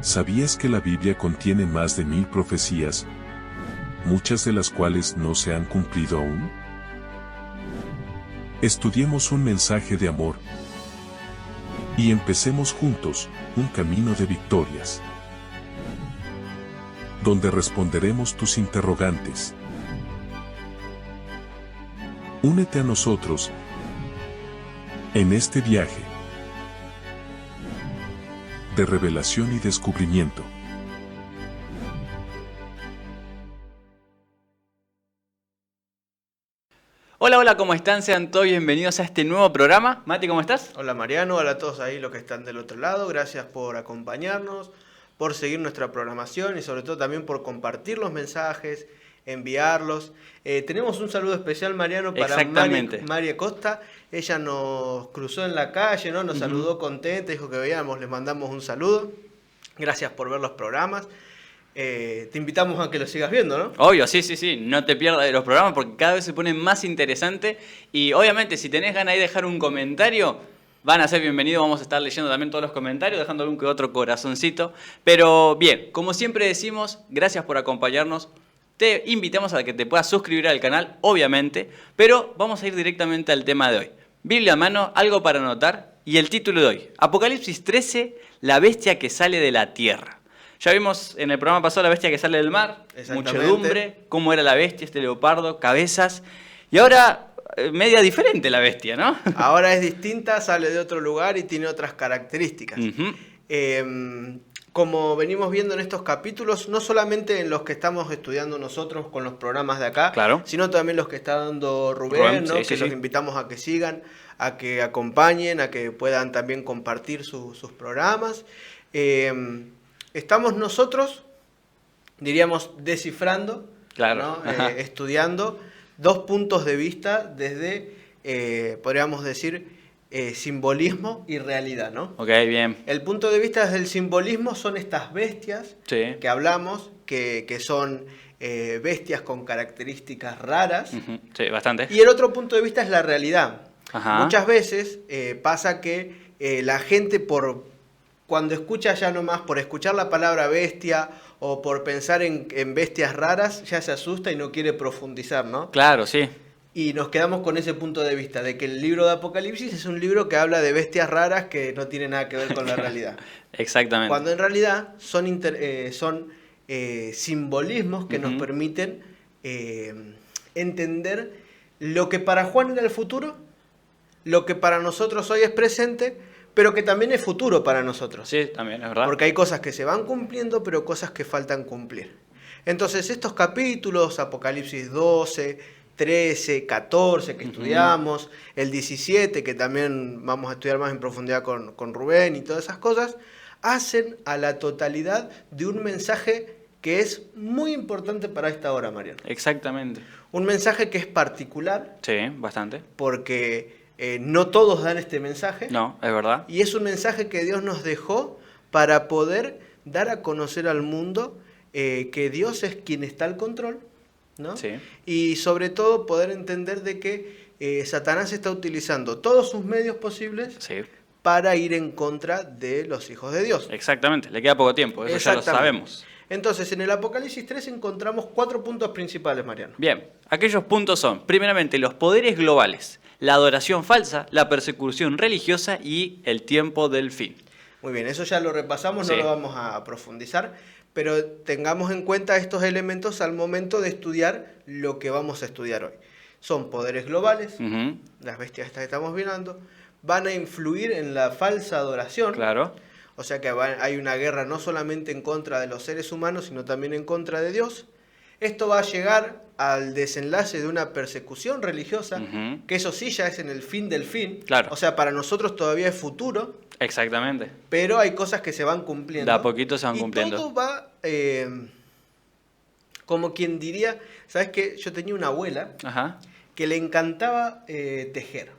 ¿Sabías que la Biblia contiene más de 1000 profecías, muchas de las cuales no se han cumplido aún? Estudiemos un mensaje de amor y empecemos juntos un camino de victorias, donde responderemos tus interrogantes. Únete a nosotros en este viaje de revelación y descubrimiento. Hola, hola, ¿cómo están? Sean todos bienvenidos a este nuevo programa. Mati, ¿cómo estás? Hola Mariano, hola a todos ahí los que están del otro lado. Gracias por acompañarnos, por seguir nuestra programación y sobre todo también por compartir los mensajes, enviarlos. Tenemos un saludo especial, Mariano, para María Costa. Ella nos cruzó en la calle, ¿no? Nos saludó contenta, dijo que veíamos, les mandamos un saludo. Gracias por ver los programas. Te invitamos a que lo sigas viendo, ¿no? Obvio, sí, no te pierdas de los programas porque cada vez se pone más interesante y obviamente si tenés ganas de dejar un comentario, van a ser bienvenidos, vamos a estar leyendo también todos los comentarios, dejando algún que otro corazoncito. Pero bien, como siempre decimos, gracias por acompañarnos. Te invitamos a que te puedas suscribir al canal, obviamente, pero vamos a ir directamente al tema de hoy. Biblia a mano, algo para anotar y el título de hoy, Apocalipsis 13, la bestia que sale de la tierra. Ya vimos en el programa pasado la bestia que sale del mar, muchedumbre, cómo era la bestia, este leopardo, cabezas, y ahora media diferente la bestia, ¿no? Ahora es distinta, sale de otro lugar y tiene otras características. Como venimos viendo en estos capítulos, no solamente en los que estamos estudiando nosotros con los programas de acá, claro, sino también los que está dando Rubén, ¿no? Que los invitamos a que sigan, a que acompañen, a que puedan también compartir sus programas. Estamos nosotros, diríamos, descifrando, claro, ¿no? Estudiando dos puntos de vista desde, podríamos decir, simbolismo y realidad, ¿no? Ok, bien. El punto de vista desde el simbolismo son estas bestias que hablamos, que son bestias con características raras. Sí, bastante. Y el otro punto de vista es la realidad. Muchas veces pasa que la gente cuando escucha ya nomás, por escuchar la palabra bestia o por pensar en bestias raras, ya se asusta y no quiere profundizar, ¿no? Claro, sí. Y nos quedamos con ese punto de vista, de que el libro de Apocalipsis es un libro que habla de bestias raras que no tiene nada que ver con la realidad. Exactamente. Cuando en realidad son simbolismos que nos permiten entender lo que para Juan era el futuro, lo que para nosotros hoy es presente, pero que también es futuro para nosotros. Sí, también, es verdad. Porque hay cosas que se van cumpliendo, pero cosas que faltan cumplir. Entonces estos capítulos, Apocalipsis 12... 13, 14 que estudiamos, el 17 que también vamos a estudiar más en profundidad con Rubén y todas esas cosas, hacen a la totalidad de un mensaje que es muy importante para esta hora, Mariano. Exactamente. Un mensaje que es particular. Sí, bastante. Porque no todos dan este mensaje. No, es verdad. Y es un mensaje que Dios nos dejó para poder dar a conocer al mundo que Dios es quien está al control, ¿no? Sí. Y sobre todo poder entender de que Satanás está utilizando todos sus medios posibles para ir en contra de los hijos de Dios. Exactamente, le queda poco tiempo, eso ya lo sabemos. Entonces, en el Apocalipsis 3 encontramos 4 puntos principales, Mariano. Bien, aquellos puntos son, primeramente, los poderes globales, la adoración falsa, la persecución religiosa y el tiempo del fin. Muy bien, eso ya lo repasamos, no lo vamos a profundizar. Pero tengamos en cuenta estos elementos al momento de estudiar lo que vamos a estudiar hoy. Son poderes globales, las bestias estas que estamos mirando, van a influir en la falsa adoración. Claro. O sea que hay una guerra no solamente en contra de los seres humanos, sino también en contra de Dios. Esto va a llegar al desenlace de una persecución religiosa, que eso sí ya es en el fin del fin. Claro. O sea, para nosotros todavía es futuro. Exactamente. Pero hay cosas que se van cumpliendo. De a poquito se van cumpliendo. Y todo va, como quien diría, ¿sabes qué? Yo tenía una abuela que le encantaba tejer.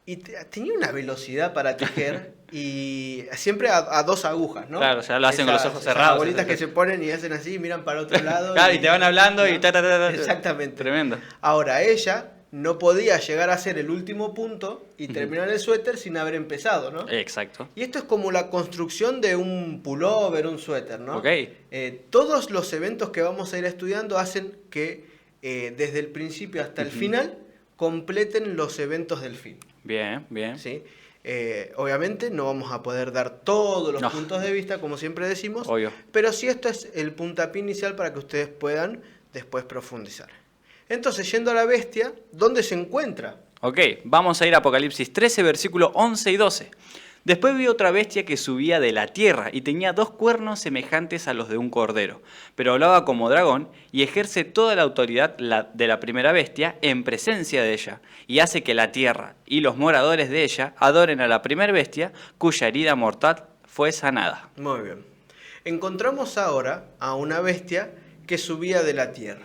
Y tenía una velocidad para tejer y siempre a 2 agujas, ¿no? Claro, o sea, lo hacen con los ojos cerrados. Las bolitas que se ponen y hacen así, miran para otro lado. Claro, y te van hablando y Exactamente. Tremendo. Ahora, ella no podía llegar a ser el último punto y terminar el suéter sin haber empezado, ¿no? Exacto. Y esto es como la construcción de un pullover, un suéter, ¿no? Ok. Todos los eventos que vamos a ir estudiando hacen que desde el principio hasta el final completen los eventos del fin. Bien, bien. ¿Sí? Obviamente no vamos a poder dar todos los No. puntos de vista, como siempre decimos, Obvio. pero sí esto es el puntapié inicial para que ustedes puedan después profundizar. Entonces, yendo a la bestia, ¿dónde se encuentra? Ok, vamos a ir a Apocalipsis 13, versículos 11 y 12. Después vi otra bestia que subía de la tierra y tenía 2 cuernos semejantes a los de un cordero, pero hablaba como dragón y ejerce toda la autoridad de la primera bestia en presencia de ella, y hace que la tierra y los moradores de ella adoren a la primera bestia cuya herida mortal fue sanada. Muy bien. Encontramos ahora a una bestia que subía de la tierra.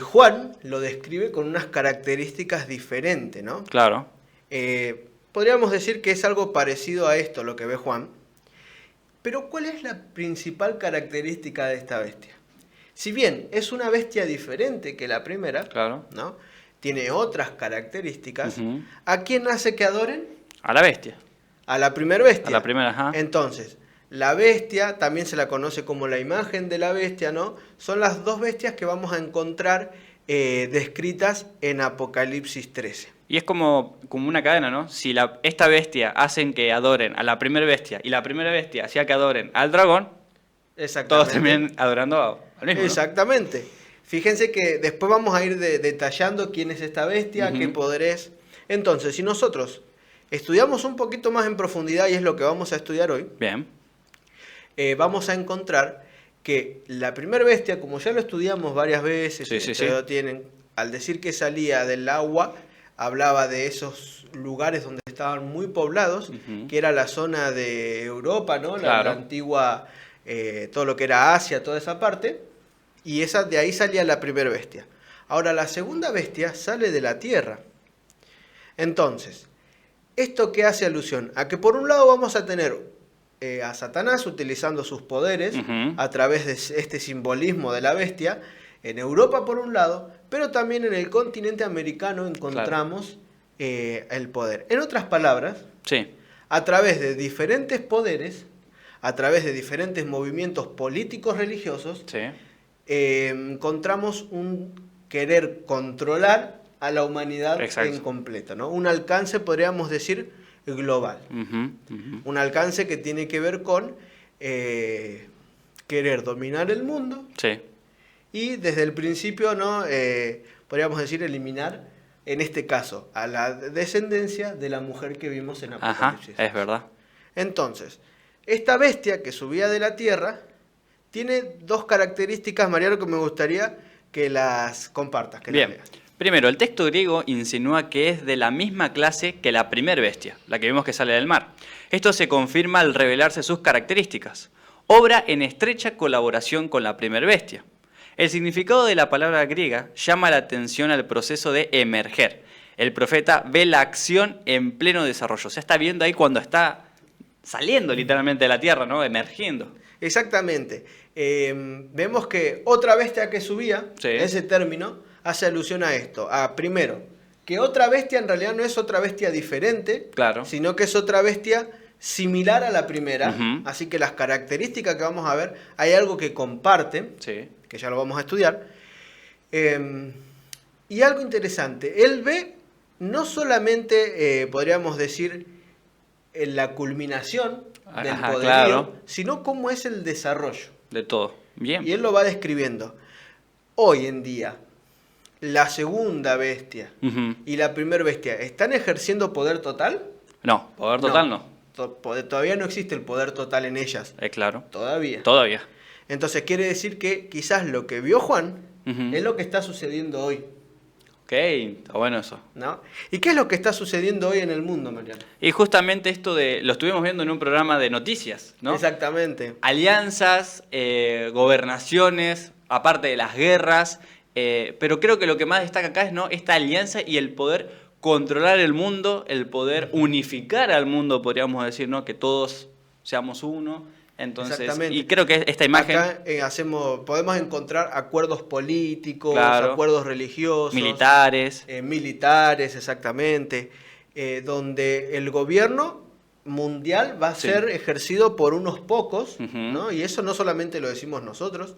Juan lo describe con unas características diferentes, ¿no? Claro. Podríamos decir que es algo parecido a esto lo que ve Juan. Pero ¿cuál es la principal característica de esta bestia? Si bien es una bestia diferente que la primera, Claro. ¿no? Tiene otras características. Ujú. ¿A quién hace que adoren? A la bestia. A la primera bestia. A la primera, ajá. Entonces, la bestia, también se la conoce como la imagen de la bestia, ¿no? Son las 2 bestias que vamos a encontrar descritas en Apocalipsis 13. Y es como una cadena, ¿no? Si esta bestia hacen que adoren a la primera bestia y la primera bestia hacía que adoren al dragón, Exactamente. todos terminan adorando al mismo, ¿no? Exactamente. Fíjense que después vamos a ir detallando quién es esta bestia, qué poder es. Entonces, si nosotros estudiamos un poquito más en profundidad, y es lo que vamos a estudiar hoy, Bien. vamos a encontrar que la primera bestia, como ya lo estudiamos varias veces, Sí, y sí, ustedes sí. lo tienen, al decir que salía del agua, hablaba de esos lugares donde estaban muy poblados, que era la zona de Europa, ¿no? Claro. La antigua, todo lo que era Asia, toda esa parte, y de ahí salía la primera bestia. Ahora, la segunda bestia sale de la tierra. Entonces, ¿esto qué hace alusión? A que por un lado vamos a tener a Satanás utilizando sus poderes a través de este simbolismo de la bestia, en Europa por un lado, pero también en el continente americano encontramos el poder. En otras palabras, Sí. a través de diferentes poderes, a través de diferentes movimientos políticos religiosos, Sí. encontramos un querer controlar a la humanidad Exacto. en completo, ¿no? Un alcance, podríamos decir, global. Un alcance que tiene que ver con querer dominar el mundo Sí. y desde el principio, ¿no? Podríamos decir, eliminar, en este caso, a la descendencia de la mujer que vimos en Ajá, Apocalipsis. es verdad. Entonces, esta bestia que subía de la tierra tiene 2 características, Mariano, que me gustaría que las compartas, que las Bien. leas. Primero, el texto griego insinúa que es de la misma clase que la primer bestia, la que vimos que sale del mar. Esto se confirma al revelarse sus características. Obra en estrecha colaboración con la primer bestia. El significado de la palabra griega llama la atención al proceso de emerger. El profeta ve la acción en pleno desarrollo. Se está viendo ahí cuando está saliendo literalmente de la tierra, ¿no? Emergiendo. Exactamente. Vemos que otra bestia que subía, Sí. ese término, hace alusión a esto. Primero, que otra bestia en realidad no es otra bestia diferente, Claro. sino que es otra bestia similar a la primera. Ujú. Así que las características que vamos a ver, hay algo que comparten, Sí. que ya lo vamos a estudiar. Y algo interesante, él ve no solamente, podríamos decir, en la culminación del Ajá, poderío, claro. sino cómo es el desarrollo. De todo. Bien. Y él lo va describiendo. Hoy en día, la segunda bestia Ujú. y la primera bestia, ¿están ejerciendo poder total? No, poder total no. Todavía no existe el poder total en ellas. Claro. Todavía. Todavía. Entonces quiere decir que quizás lo que vio Juan Ujú. es lo que está sucediendo hoy, Ok, está bueno eso. ¿no? ¿Y qué es lo que está sucediendo hoy en el mundo, Mariano? Y justamente esto lo estuvimos viendo en un programa de noticias, ¿no? Exactamente. Alianzas, gobernaciones, aparte de las guerras, pero creo que lo que más destaca acá es, ¿no?, esta alianza y el poder controlar el mundo, el poder unificar al mundo, podríamos decir, ¿no?, que todos seamos uno, Entonces, Exactamente. y creo que esta imagen... Acá podemos encontrar acuerdos políticos, Claro. acuerdos religiosos, Militares. militares, exactamente, donde el gobierno mundial va a Sí. ser ejercido por unos pocos, Ujú. ¿no? Y eso no solamente lo decimos nosotros,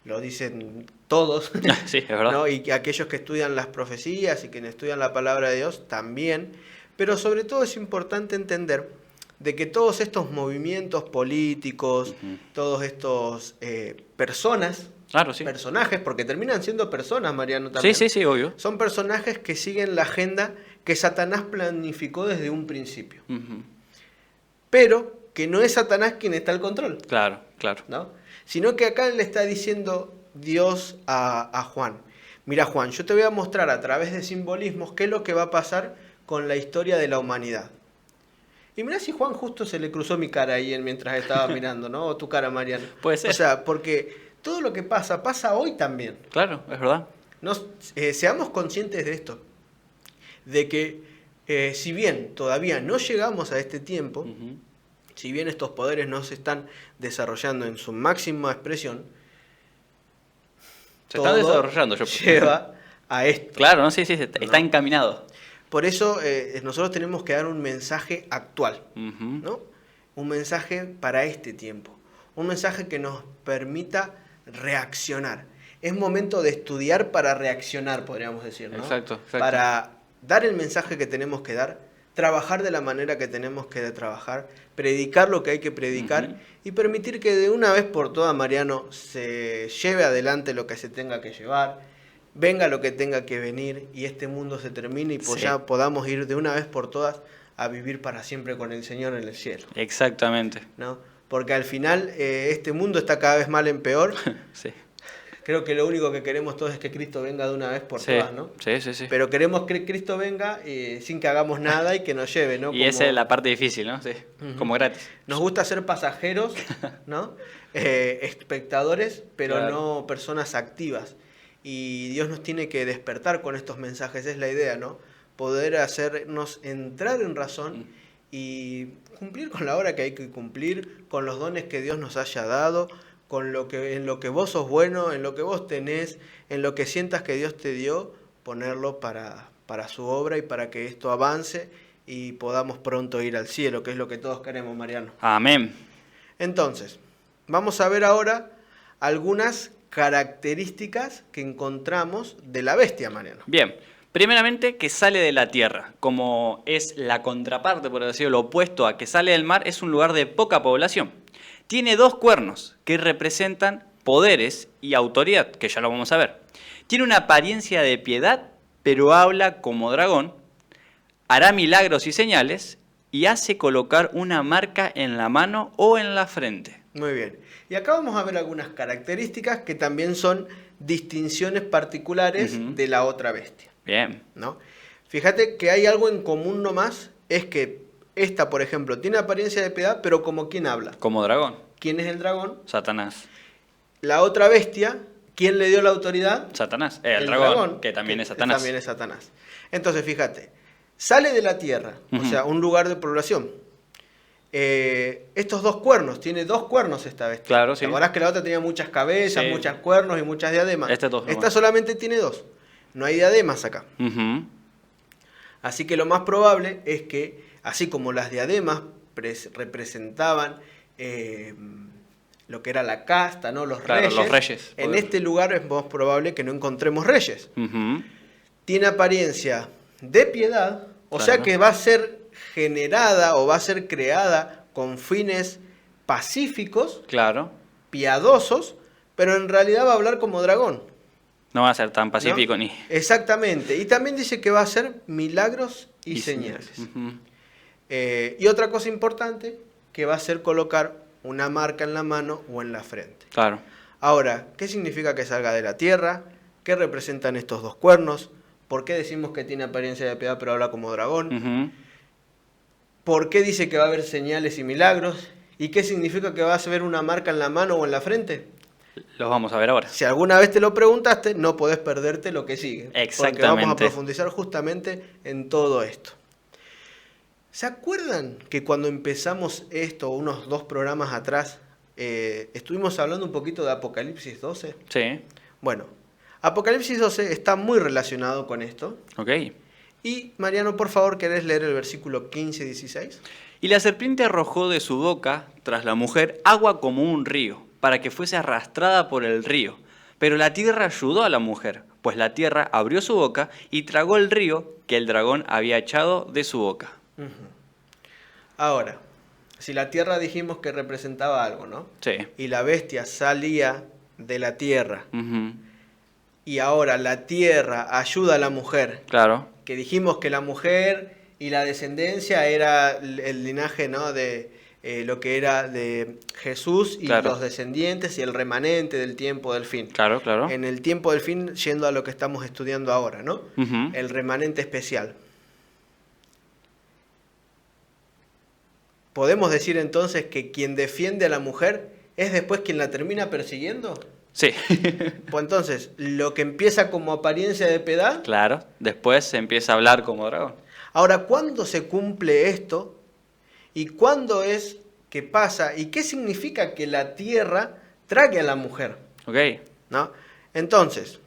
lo dicen todos, Sí, es verdad. ¿no? Y que aquellos que estudian las profecías y quienes estudian la palabra de Dios también, pero sobre todo es importante entender de que todos estos movimientos políticos, Ujú. todos estos personas, Claro, sí. personajes, porque terminan siendo personas, Mariano, Sí, también. sí, sí, obvio. Son personajes que siguen la agenda que Satanás planificó desde un principio. Ujú. Pero que no es Satanás quien está al control, Claro, claro. ¿no? Sino que acá le está diciendo Dios a Juan, mira Juan, yo te voy a mostrar a través de simbolismos qué es lo que va a pasar con la historia de la humanidad. Y mirá si Juan justo se le cruzó mi cara ahí mientras estaba mirando, ¿no? O tu cara, Mariano. Puede ser. O sea, porque todo lo que pasa, pasa hoy también. Claro, es verdad. Seamos conscientes de esto, de que si bien todavía no llegamos a este tiempo, Ujú. si bien estos poderes no se están desarrollando en su máxima expresión, Se está todo desarrollando. lleva a esto. Claro, no, sí, sí, está No. encaminado. Por eso nosotros tenemos que dar un mensaje actual, Ujú. ¿no? Un mensaje para este tiempo, un mensaje que nos permita reaccionar. Es momento de estudiar para reaccionar, podríamos decir, ¿no? Exacto, exacto. Para dar el mensaje que tenemos que dar, trabajar de la manera que tenemos que trabajar, predicar lo que hay que predicar Ujú. y permitir que de una vez por todas, Mariano, se lleve adelante lo que se tenga que llevar, venga lo que tenga que venir y este mundo se termine y pues Sí. ya podamos ir de una vez por todas a vivir para siempre con el Señor en el cielo, Exactamente. ¿no? Porque al final este mundo está cada vez mal en peor. Sí. Creo que lo único que queremos todos es que Cristo venga de una vez por Sí, todas, ¿no? sí, sí, sí. Pero queremos que Cristo venga sin que hagamos nada y que nos lleve, ¿no? Y esa es la parte difícil, ¿no? Sí. Ujú. Como gratis. Nos gusta ser pasajeros, ¿no? Espectadores, pero Claro. no personas activas. Y Dios nos tiene que despertar con estos mensajes, es la idea, ¿no? Poder hacernos entrar en razón y cumplir con la hora que hay que cumplir, con los dones que Dios nos haya dado, con en lo que vos sos bueno, en lo que vos tenés, en lo que sientas que Dios te dio, ponerlo para su obra y para que esto avance y podamos pronto ir al cielo, que es lo que todos queremos, Mariano. Amén. Entonces, vamos a ver ahora algunas características que encontramos de la bestia, Mariano. Bien. Primeramente, que sale de la tierra. Como es la contraparte, por decirlo, lo opuesto a que sale del mar, es un lugar de poca población. Tiene 2 cuernos que representan poderes y autoridad, que ya lo vamos a ver. Tiene una apariencia de piedad, pero habla como dragón, hará milagros y señales y hace colocar una marca en la mano o en la frente. Muy bien. Y acá vamos a ver algunas características que también son distinciones particulares Ujú. de la otra bestia, Bien. ¿no? Fíjate que hay algo en común nomás, es que esta, por ejemplo, tiene apariencia de piedad, pero como quien habla. Como dragón. ¿Quién es el dragón? Satanás. La otra bestia, ¿quién le dio la autoridad? Satanás. El dragón, que también es Satanás. También es Satanás. Entonces, fíjate, sale de la tierra, o Ujú. sea, un lugar de población. Estos 2 cuernos, tiene 2 cuernos esta bestia. Claro, sí. ¿Te acordás que la otra tenía muchas cabezas, Sí. muchos cuernos y muchas diademas? Este 2 Esta nomás. solamente tiene 2. No hay diademas acá. Ujú. Así que lo más probable es que, así como las diademas representaban lo que era la casta, ¿no? Los Claro, reyes. los reyes. En Poder. este lugar es más probable que no encontremos reyes. Ujú. Tiene apariencia de piedad, o Claro. sea que va a ser generada o va a ser creada con fines pacíficos, Claro. piadosos, pero en realidad va a hablar como dragón. No va a ser tan ¿no? pacífico ni... Exactamente. Y también dice que va a hacer milagros y señales. Ujú. Y otra cosa importante, que va a ser colocar una marca en la mano o en la frente. Claro. Ahora, ¿qué significa que salga de la tierra? ¿Qué representan estos 2 cuernos? ¿Por qué decimos que tiene apariencia de piedad pero habla como dragón? Ujú. ¿Por qué dice que va a haber señales y milagros? ¿Y qué significa que va a ver una marca en la mano o en la frente? Los vamos a ver ahora. Si alguna vez te lo preguntaste, no podés perderte lo que sigue. Porque vamos a Exactamente. profundizar justamente en todo esto. ¿Se acuerdan que cuando empezamos esto, unos 2 programas atrás, estuvimos hablando un poquito de Apocalipsis 12. Sí. Bueno, Apocalipsis 12 está muy relacionado con esto. Ok. Y Mariano, por favor, ¿querés leer el versículo 15 y 16? Y la serpiente arrojó de su boca, tras la mujer, agua como un río, para que fuese arrastrada por el río. Pero la tierra ayudó a la mujer, pues la tierra abrió su boca y tragó el río que el dragón había echado de su boca. Ahora, si la tierra dijimos que representaba algo, ¿no? Sí. Y la bestia salía de la tierra. Ujú. Y ahora la tierra ayuda a la mujer. Claro. Que dijimos que la mujer y la descendencia era el linaje, ¿no? De lo que era de Jesús y Claro. los descendientes y el remanente del tiempo del fin. Claro, claro. En el tiempo del fin, yendo a lo que estamos estudiando ahora, ¿no? Ujú. El remanente especial. ¿Podemos decir entonces que quien defiende a la mujer es después quien la termina persiguiendo? Sí. Pues entonces, lo que empieza como apariencia de piedad. Claro. Después se empieza a hablar como dragón. Ahora, ¿cuándo se cumple esto? ¿Y cuándo es que pasa? ¿Y qué significa que la tierra trague a la mujer? Ok. ¿No? Entonces,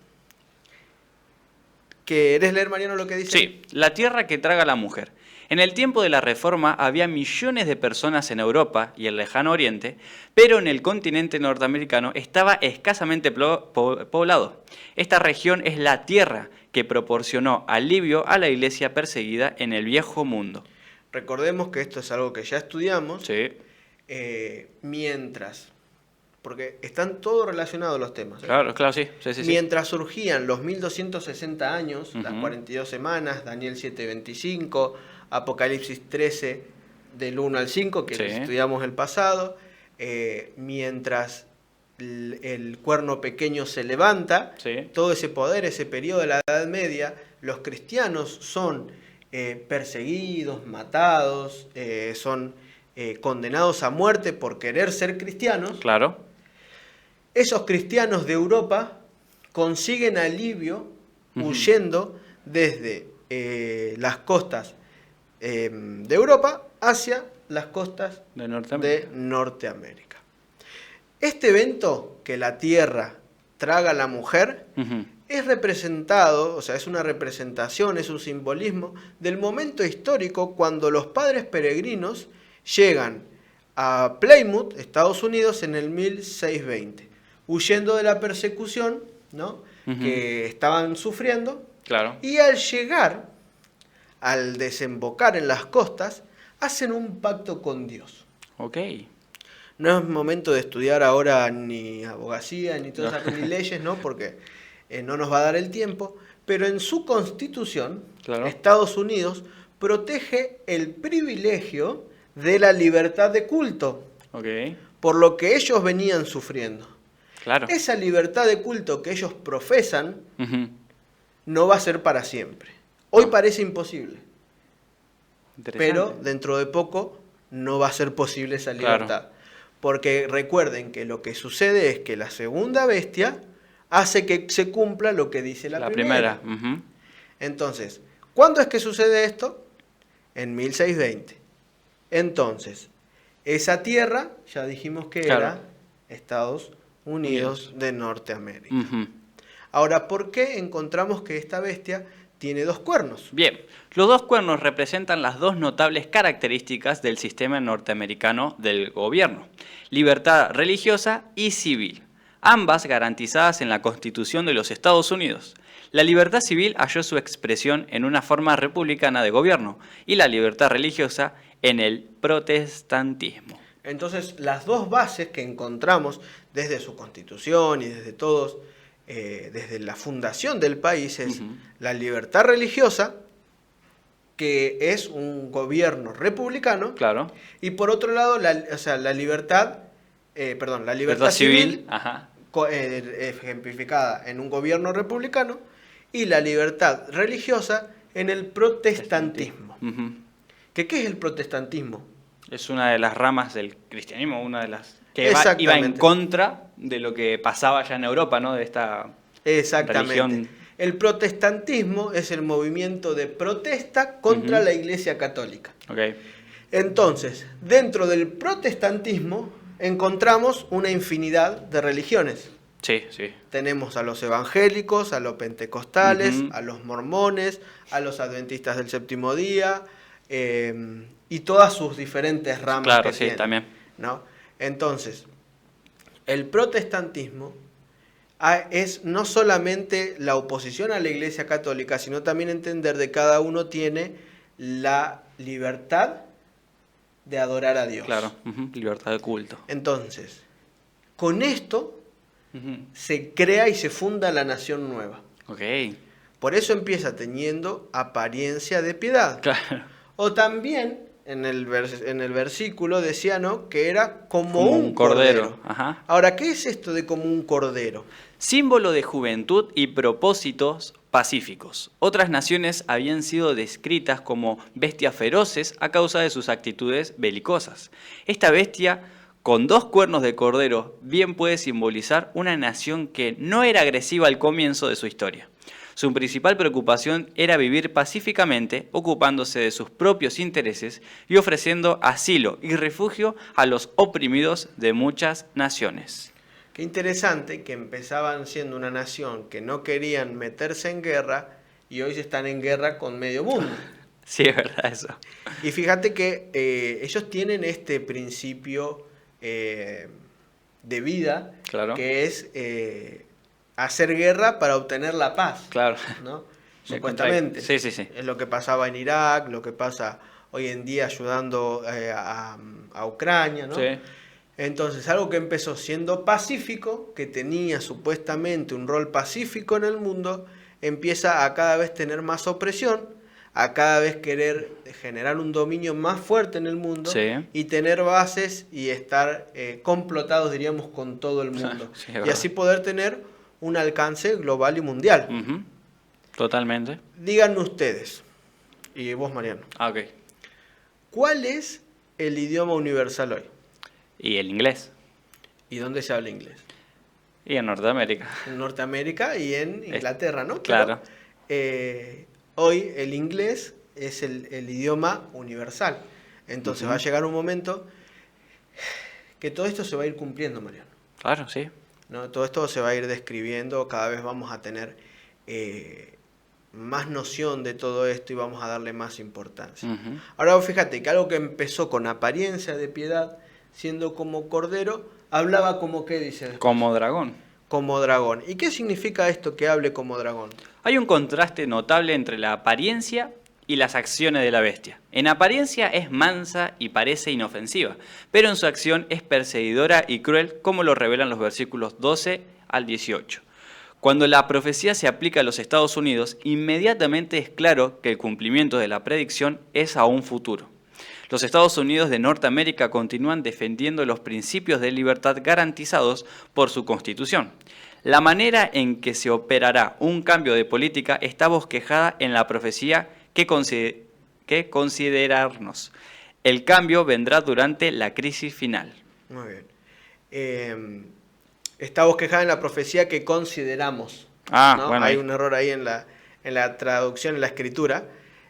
¿querés leer, Mariano, lo que dice? Sí, la tierra que traga a la mujer. En el tiempo de la Reforma había millones de personas en Europa y el lejano Oriente, pero en el continente norteamericano estaba escasamente poblado. Esta región es la tierra que proporcionó alivio a la iglesia perseguida en el viejo mundo. Recordemos que esto es algo que ya estudiamos. Sí, Mientras, porque están todos relacionados los temas. claro, claro, sí. Sí. Mientras surgían los 1260 años, las Ujú. 42 semanas, Daniel 7:25, Apocalipsis 13 del 1 al 5, que Sí. estudiamos el pasado, mientras el cuerno pequeño se levanta, Sí. todo ese poder, ese periodo de la Edad Media, los cristianos son perseguidos, matados, son condenados a muerte por querer ser cristianos. Claro. Esos cristianos de Europa consiguen alivio Ujú. huyendo desde las costas de Europa hacia las costas De Norteamérica. de Norteamérica. Este evento, que la tierra traga a la mujer, Ujú. es representado, o sea, es una representación, es un simbolismo del momento histórico cuando los padres peregrinos llegan a Plymouth, Estados Unidos, en el 1620, huyendo de la persecución, ¿no? Ujú. Que estaban sufriendo, Claro. y al llegar, al desembocar en las costas, hacen un pacto con Dios. Ok. No es momento de estudiar ahora ni abogacía, ni todas No. esas ni leyes, ¿no? Porque no nos va a dar el tiempo, pero en su constitución, Claro. Estados Unidos protege el privilegio de la libertad de culto, Ok. por lo que ellos venían sufriendo. Claro. Esa libertad de culto que ellos profesan Ujú. no va a ser para siempre. Hoy No. parece imposible, Interesante. pero dentro de poco no va a ser posible esa Claro. libertad. Porque recuerden que lo que sucede es que la segunda bestia hace que se cumpla lo que dice la primera. Ujú. Entonces, ¿cuándo es que sucede esto? En 1620. Entonces, esa tierra, ya dijimos que Claro. era Estados Unidos de Norteamérica. Ujú. Ahora, ¿por qué encontramos que esta bestia tiene dos cuernos? Bien, los dos cuernos representan las dos notables características del sistema norteamericano del gobierno: libertad religiosa y civil, ambas garantizadas en la Constitución de los Estados Unidos. La libertad civil halló su expresión en una forma republicana de gobierno y la libertad religiosa en el protestantismo. Entonces, las dos bases que encontramos desde su constitución y desde todos, desde la fundación del país, es Ujú. la libertad religiosa, que es un gobierno republicano, Claro. y por otro lado, la libertad civil, Ajá. ejemplificada en un gobierno republicano, y la libertad religiosa en el protestantismo. Ujú. ¿Qué es el protestantismo? Es una de las ramas del cristianismo, una de las que iba en Exactamente. contra de lo que pasaba allá en Europa, ¿no? De esta Exactamente. religión. El protestantismo es el movimiento de protesta contra Ujú. la Iglesia Católica. Ok. Entonces, dentro del protestantismo encontramos una infinidad de religiones. Sí, sí. Tenemos a los evangélicos, a los pentecostales, Ujú. a los mormones, a los adventistas del séptimo día, y todas sus diferentes ramas Claro, que sí, tienen, también. ¿no? Entonces, el protestantismo es no solamente la oposición a la Iglesia Católica, sino también entender de cada uno tiene la libertad de adorar a Dios. Claro, libertad de culto. Entonces, con esto Ujú. se crea y se funda la nación nueva. Ok, Por eso empieza teniendo apariencia de piedad. claro. O también en el versículo decía, ¿no?, que era como Como un un cordero. cordero. Ajá. Ahora, ¿qué es esto de como un cordero? Símbolo de juventud y propósitos pacíficos. Otras naciones habían sido descritas como bestias feroces a causa de sus actitudes belicosas. Esta bestia, con 2 cuernos de cordero, bien puede simbolizar una nación que no era agresiva al comienzo de su historia. Su principal preocupación era vivir pacíficamente, ocupándose de sus propios intereses y ofreciendo asilo y refugio a los oprimidos de muchas naciones. Qué interesante que empezaban siendo una nación que no querían meterse en guerra y hoy se están en guerra con medio mundo. Sí, es verdad eso. Y fíjate que ellos tienen este principio de vida, Claro. que es hacer guerra para obtener la paz, Claro. ¿no? Me Supuestamente. Sí, sí, sí. Es lo que pasaba en Irak, lo que pasa hoy en día ayudando a Ucrania, ¿no? Sí. Entonces, algo que empezó siendo pacífico, que tenía supuestamente un rol pacífico en el mundo, empieza a cada vez tener más opresión, a cada vez querer generar un dominio más fuerte en el mundo, Sí. y tener bases y estar complotados, diríamos, con todo el mundo. Sí, es Y verdad. así poder tener un alcance global y mundial. Ujú. Totalmente. Díganme ustedes, y vos, Mariano, Ah, ok. ¿cuál es el idioma universal hoy? Y el inglés. ¿Y dónde se habla inglés? Y en Norteamérica. En Norteamérica y en Inglaterra, ¿no? Claro. Pero, hoy el inglés es el idioma universal. Entonces va a llegar un momento que todo esto se va a ir cumpliendo, Mariano, Claro, sí. ¿no? Todo esto se va a ir describiendo, cada vez vamos a tener más noción de todo esto y vamos a darle más importancia. Ujú. Ahora fíjate que algo que empezó con apariencia de piedad, siendo como cordero, hablaba como, ¿qué dice después? Como dragón. Como dragón. ¿Y qué significa esto que hable como dragón? Hay un contraste notable entre la apariencia y las acciones de la bestia. En apariencia es mansa y parece inofensiva, pero en su acción es perseguidora y cruel, como lo revelan los versículos 12 al 18. Cuando la profecía se aplica a los Estados Unidos, inmediatamente es claro que el cumplimiento de la predicción es aún futuro. Los Estados Unidos de Norteamérica continúan defendiendo los principios de libertad garantizados por su Constitución. La manera en que se operará un cambio de política está bosquejada en la profecía que considerarnos. El cambio vendrá durante la crisis final. Muy bien. Está bosquejada en la profecía que consideramos. ¿No? Bueno. Hay un error ahí en la traducción, en la escritura,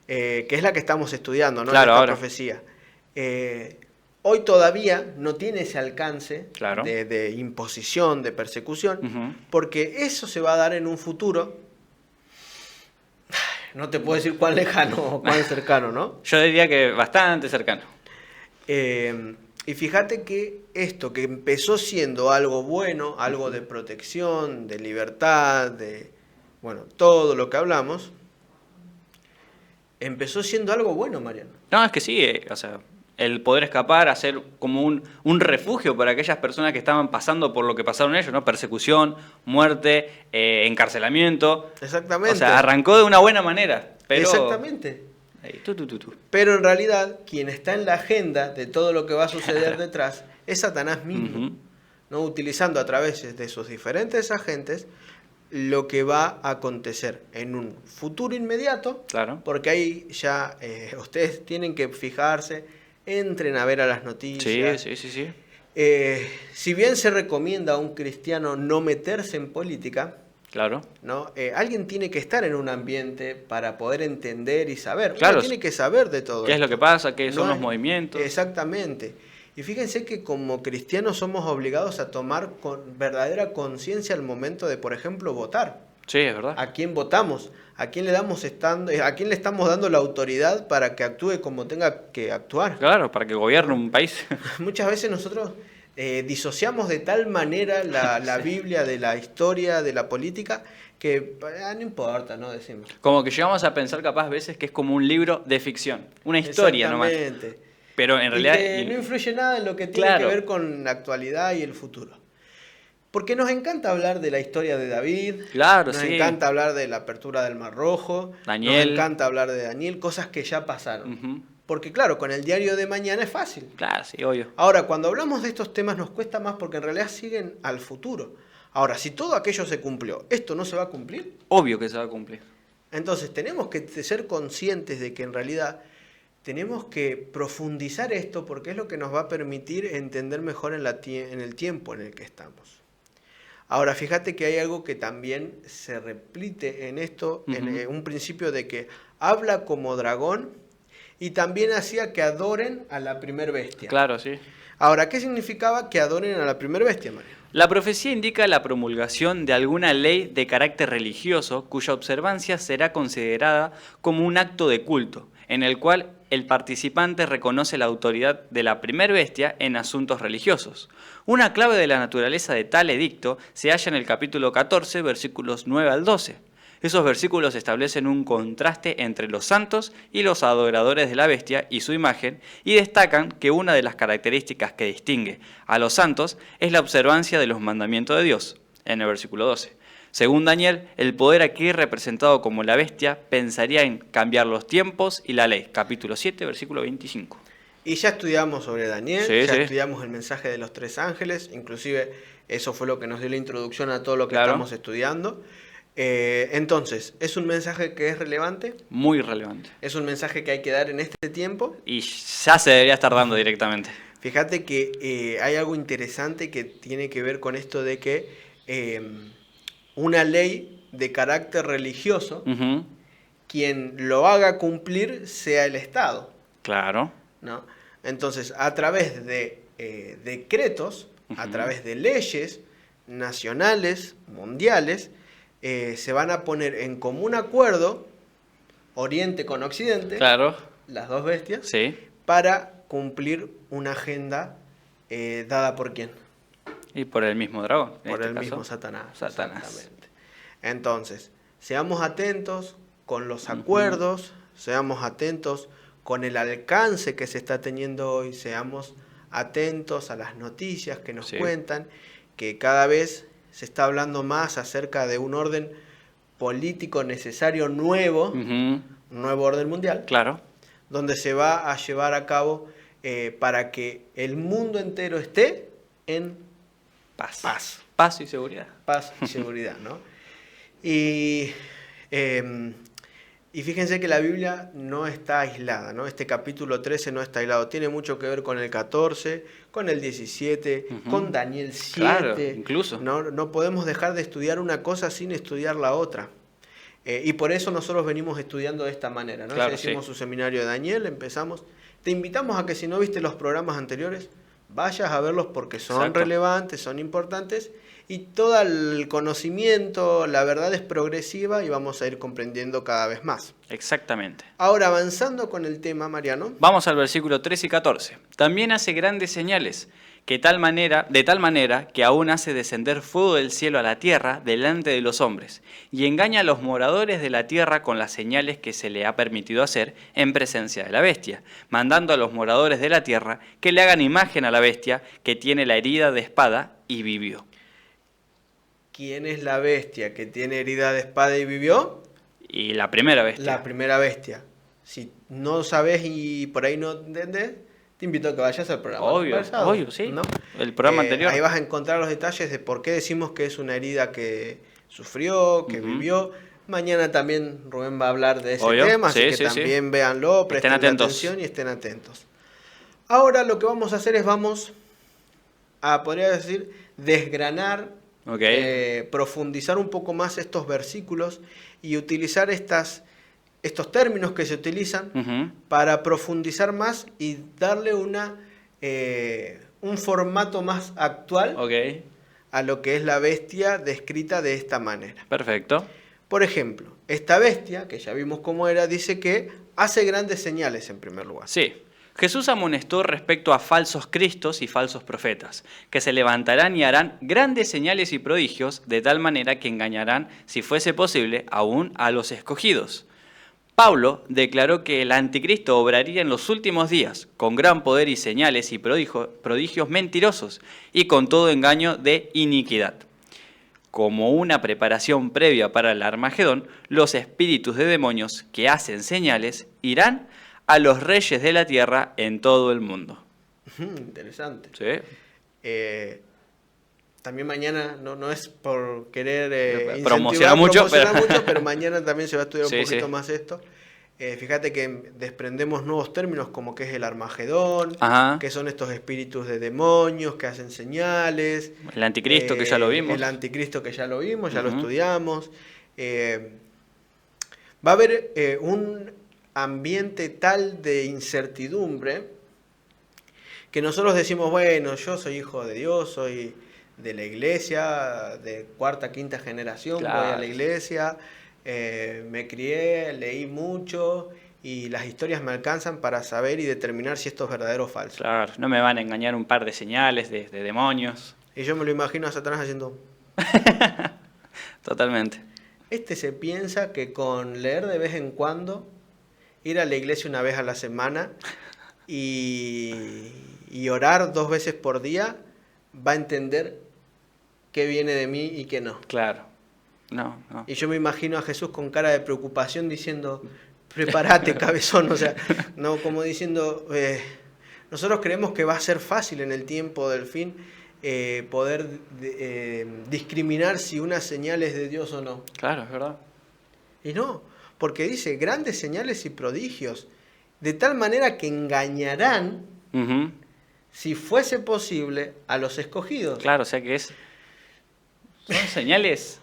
que es la que estamos estudiando, ¿no? Claro, Esta ahora. profecía. Hoy todavía no tiene ese alcance Claro. de imposición, de persecución, Ujú. porque eso se va a dar en un futuro. No te puedo decir cuán lejano o cuán cercano, ¿no? Yo diría que bastante cercano. Y fíjate que esto que empezó siendo algo bueno, algo de protección, de libertad, de, bueno, todo lo que hablamos, empezó siendo algo bueno, Mariano. No, es que sí, o sea, el poder escapar, hacer como un refugio para aquellas personas que estaban pasando por lo que pasaron ellos, ¿no? Persecución, muerte, encarcelamiento. Exactamente. O sea, arrancó de una buena manera, pero... Exactamente. Ahí, tu. Pero en realidad, quien está en la agenda de todo lo que va a suceder detrás es Satanás mismo, Ujú. ¿no? Utilizando a través de sus diferentes agentes lo que va a acontecer en un futuro inmediato, Claro. porque ahí ya ustedes tienen que fijarse, entren a ver a las noticias. Sí. Si bien se recomienda a un cristiano no meterse en política, Claro. ¿no? Alguien tiene que estar en un ambiente para poder entender y saber. Claro. Uno tiene que saber de todo ¿Qué es lo esto. que pasa? ¿Qué son No los es- movimientos? Exactamente. Y fíjense que como cristianos somos obligados a tomar con verdadera conciencia al momento de, por ejemplo, votar. Sí, es verdad. ¿A quién votamos? ¿A quién a quién le estamos dando la autoridad para que actúe como tenga que actuar? Claro, para que gobierne un país. Muchas veces nosotros disociamos de tal manera la Sí. Biblia de la historia, de la política, que no importa, ¿no? Decimos. Como que llegamos a pensar capaz veces que es como un libro de ficción, una historia nomás. Exactamente. Pero en Y realidad... que no influye nada en lo que tiene Claro. que ver con la actualidad y el futuro. Porque nos encanta hablar de la historia de David, Claro, nos sí. encanta hablar de la apertura del Mar Rojo, Daniel. nos encanta hablar de Daniel, cosas que ya pasaron. Ujú. Porque claro, con el diario de mañana es fácil. Claro, sí, obvio. Ahora, cuando hablamos de estos temas nos cuesta más porque en realidad siguen al futuro. Ahora, si todo aquello se cumplió, ¿esto no se va a cumplir? Obvio que se va a cumplir. Entonces tenemos que ser conscientes de que en realidad tenemos que profundizar esto porque es lo que nos va a permitir entender mejor en el tiempo en el que estamos. Ahora, fíjate que hay algo que también se repite en esto, en un principio de que habla como dragón y también hacía que adoren a la primer bestia. Claro, sí. Ahora, ¿qué significaba que adoren a la primer bestia, María? La profecía indica la promulgación de alguna ley de carácter religioso cuya observancia será considerada como un acto de culto, en el cual el participante reconoce la autoridad de la primer bestia en asuntos religiosos. Una clave de la naturaleza de tal edicto se halla en el capítulo 14, versículos 9 al 12. Esos versículos establecen un contraste entre los santos y los adoradores de la bestia y su imagen, y destacan que una de las características que distingue a los santos es la observancia de los mandamientos de Dios, en el versículo 12. Según Daniel, el poder aquí representado como la bestia pensaría en cambiar los tiempos y la ley, capítulo 7, versículo 25. Y ya estudiamos sobre Daniel, Sí, ya sí. estudiamos el mensaje de los 3 ángeles, inclusive eso fue lo que nos dio la introducción a todo lo que Claro. estamos estudiando. Entonces, ¿es un mensaje que es relevante? Muy relevante. ¿Es un mensaje que hay que dar en este tiempo? Y ya se debería estar dando directamente. Fíjate que hay algo interesante que tiene que ver con esto de que una ley de carácter religioso, Ujú. quien lo haga cumplir sea el Estado, Claro. ¿no? Entonces, a través de decretos, a Ujú. través de leyes nacionales, mundiales, se van a poner en común acuerdo, Oriente con Occidente, Claro. las dos bestias, Sí. para cumplir una agenda dada por quién, Y por el mismo dragón. en por este el caso. mismo Satanás. Satanás. Exactamente. Entonces, seamos atentos con los acuerdos, seamos atentos con el alcance que se está teniendo hoy, seamos atentos a las noticias que nos Sí. cuentan, que cada vez se está hablando más acerca de un orden político necesario nuevo, Ujú. un nuevo orden mundial, Claro. donde se va a llevar a cabo para que el mundo entero esté en Paz. paz. Paz y seguridad. Paz y seguridad, ¿no? Y, y fíjense que la Biblia no está aislada, ¿no? Este capítulo 13 no está aislado. Tiene mucho que ver con el 14, con el 17, Ujú. con Daniel 7. Claro, incluso. No podemos dejar de estudiar una cosa sin estudiar la otra. Y por eso nosotros venimos estudiando de esta manera, ¿no? Claro, Ya hicimos sí. su seminario de Daniel, empezamos. Te invitamos a que si no viste los programas anteriores, vayas a verlos porque son Exacto. relevantes, son importantes y todo el conocimiento, la verdad es progresiva y vamos a ir comprendiendo cada vez más. Exactamente. Ahora, avanzando con el tema, Mariano, Vamos al versículo 13 y 14. También hace grandes señales, de tal manera que aún hace descender fuego del cielo a la tierra delante de los hombres, y engaña a los moradores de la tierra con las señales que se le ha permitido hacer en presencia de la bestia, mandando a los moradores de la tierra que le hagan imagen a la bestia que tiene la herida de espada y vivió. ¿quién es la bestia que tiene herida de espada y vivió? Y la primera bestia. La primera bestia. Si no sabes y por ahí no entendés, te invito a que vayas al programa. Obvio, pasado, obvio, sí. ¿no? El programa anterior. Ahí vas a encontrar los detalles de por qué decimos que es una herida que sufrió, que Ujú. vivió. Mañana también Rubén va a hablar de ese Obvio, tema, así sí, que sí, sí. también véanlo, presten atentos. atención y estén atentos. Ahora lo que vamos a hacer es vamos a, podría decir, desgranar, Ok. profundizar un poco más estos versículos y utilizar estos términos que se utilizan Ujú. para profundizar más y darle una un formato más actual Ok, a lo que es la bestia descrita de esta manera. perfecto. Por ejemplo, esta bestia, que ya vimos cómo era, dice que hace grandes señales en primer lugar. Sí. Jesús amonestó respecto a falsos cristos y falsos profetas, que se levantarán y harán grandes señales y prodigios, de tal manera que engañarán, si fuese posible, aún a los escogidos. Pablo declaró que el anticristo obraría en los últimos días, con gran poder y señales y prodigios mentirosos, y con todo engaño de iniquidad. Como una preparación previa para el Armagedón, los espíritus de demonios que hacen señales irán a los reyes de la tierra en todo el mundo. Interesante. ¿Sí? También mañana, no es por querer Promocionar mucho, pero mañana también se va a estudiar Sí, un poquito sí. más esto. Fíjate que desprendemos nuevos términos como que es el Armagedón, Ajá. que son estos espíritus de demonios que hacen señales. El anticristo, que ya lo vimos. El anticristo, que ya lo vimos, ya lo Ujú. estudiamos. Va a haber un ambiente tal de incertidumbre que nosotros decimos, bueno, yo soy hijo de Dios, soy de la iglesia, de cuarta, quinta generación, Claro. voy a la iglesia, me crié, leí mucho y las historias me alcanzan para saber y determinar si esto es verdadero o falso. Claro, no me van a engañar un par de señales de demonios. Y yo me lo imagino a Satanás haciendo... Totalmente. Este se piensa que con leer de vez en cuando, ir a la iglesia una vez a la semana y orar 2 veces por día, va a entender qué viene de mí y qué no. Claro. No. Y yo me imagino a Jesús con cara de preocupación diciendo, prepárate, cabezón. O sea, no como diciendo, nosotros creemos que va a ser fácil en el tiempo del fin poder discriminar si una señal es de Dios o no. Claro, es verdad. Y no, porque dice grandes señales y prodigios, de tal manera que engañarán, Ujú. si fuese posible, a los escogidos. Claro, o sea que son señales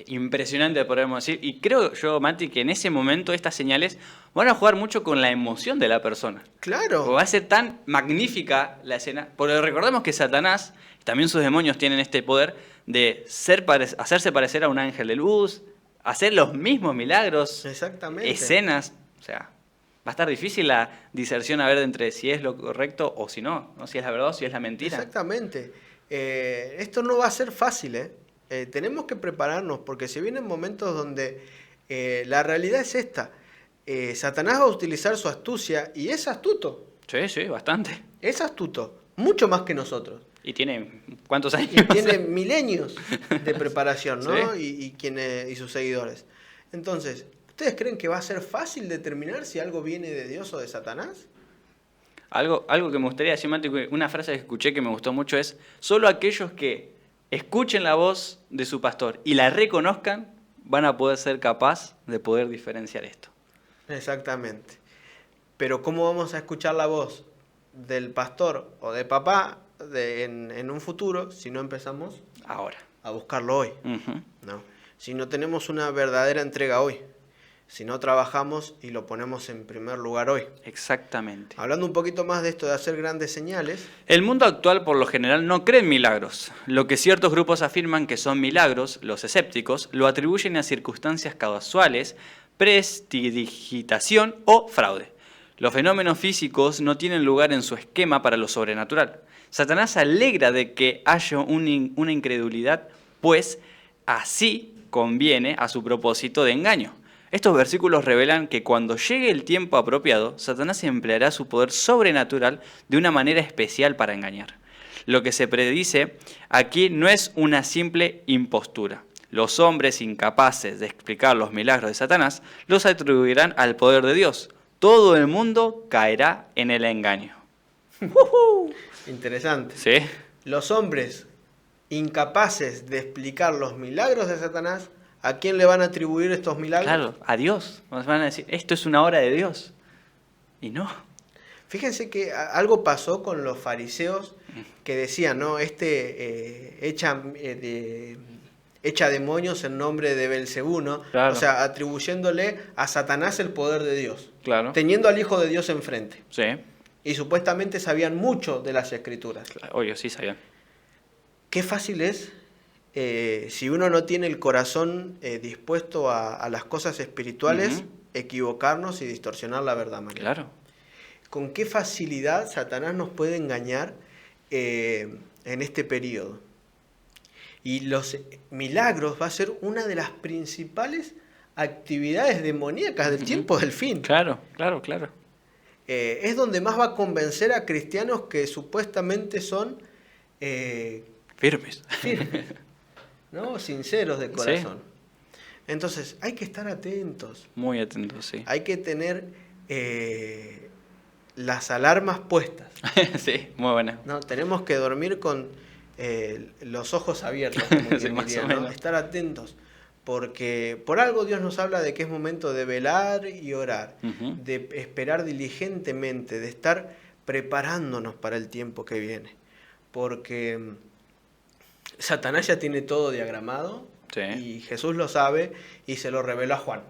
impresionantes, podemos decir. Y creo yo, Mati, que en ese momento estas señales van a jugar mucho con la emoción de la persona. Claro. O va a ser tan magnífica la escena. Porque recordemos que Satanás, también sus demonios tienen este poder de hacerse parecer a un ángel de luz, hacer los mismos milagros, Exactamente. escenas. O sea, va a estar difícil la diserción a ver entre si es lo correcto o si no, si es la verdad o si es la mentira. Exactamente. Esto no va a ser fácil, ¿eh? Tenemos que prepararnos porque se vienen momentos donde la realidad es esta. Satanás va a utilizar su astucia y es astuto. Sí, bastante. Es astuto, mucho más que nosotros. ¿Y tiene cuántos años? Y tiene milenios de preparación, ¿no? Sí. Y sus seguidores. Entonces, ¿ustedes creen que va a ser fácil determinar si algo viene de Dios o de Satanás? Algo que me gustaría decir, Mati, una frase que escuché que me gustó mucho es: solo aquellos que escuchen la voz de su pastor y la reconozcan van a poder ser capaz de poder diferenciar esto. Exactamente. Pero ¿cómo vamos a escuchar la voz del pastor o de papá en un futuro si no empezamos Ahora. a buscarlo hoy? Ujú. ¿No? Si no tenemos una verdadera entrega hoy, si no trabajamos y lo ponemos en primer lugar hoy. Exactamente. Hablando un poquito más de esto de hacer grandes señales, El mundo actual por lo general no cree en milagros. Lo que ciertos grupos afirman que son milagros, los escépticos, lo atribuyen a circunstancias casuales, prestidigitación o fraude. Los fenómenos físicos no tienen lugar en su esquema para lo sobrenatural. Satanás se alegra de que haya una incredulidad, pues así conviene a su propósito de engaño. Estos versículos revelan que cuando llegue el tiempo apropiado, Satanás empleará su poder sobrenatural de una manera especial para engañar. Lo que se predice aquí no es una simple impostura. Los hombres incapaces de explicar los milagros de Satanás los atribuirán al poder de Dios. Todo el mundo caerá en el engaño. interesante. ¿Sí? Los hombres incapaces de explicar los milagros de Satanás, ¿a quién le van a atribuir estos milagros? Claro, a Dios. Nos van a decir, esto es una obra de Dios. Y no. Fíjense que algo pasó con los fariseos que decían, ¿no? Echa demonios en nombre de Belcebú, ¿no? Claro. O sea, atribuyéndole a Satanás el poder de Dios. Claro. Teniendo al Hijo de Dios enfrente. Sí. y supuestamente sabían mucho de las escrituras. Obvio, sí, sabían. Qué fácil es, si uno no tiene el corazón dispuesto a las cosas espirituales, equivocarnos y distorsionar la verdad, María. Claro. Con qué facilidad Satanás nos puede engañar en este periodo. Y los milagros va a ser una de las principales actividades demoníacas del tiempo del fin. Claro, claro, claro. Es donde más va a convencer a cristianos que supuestamente son Firmes. firmes, ¿no? Sinceros de corazón. Sí. Entonces, hay que estar atentos. Muy atentos, sí. Hay que tener las alarmas puestas. Sí, muy buena. No, tenemos que dormir con los ojos abiertos, como sí, más diría, o ¿no? menos. Estar atentos, porque por algo Dios nos habla de que es momento de velar y orar, de esperar diligentemente, de estar preparándonos para el tiempo que viene, porque Satanás ya tiene todo diagramado, sí. Y Jesús lo sabe y se lo reveló a Juan.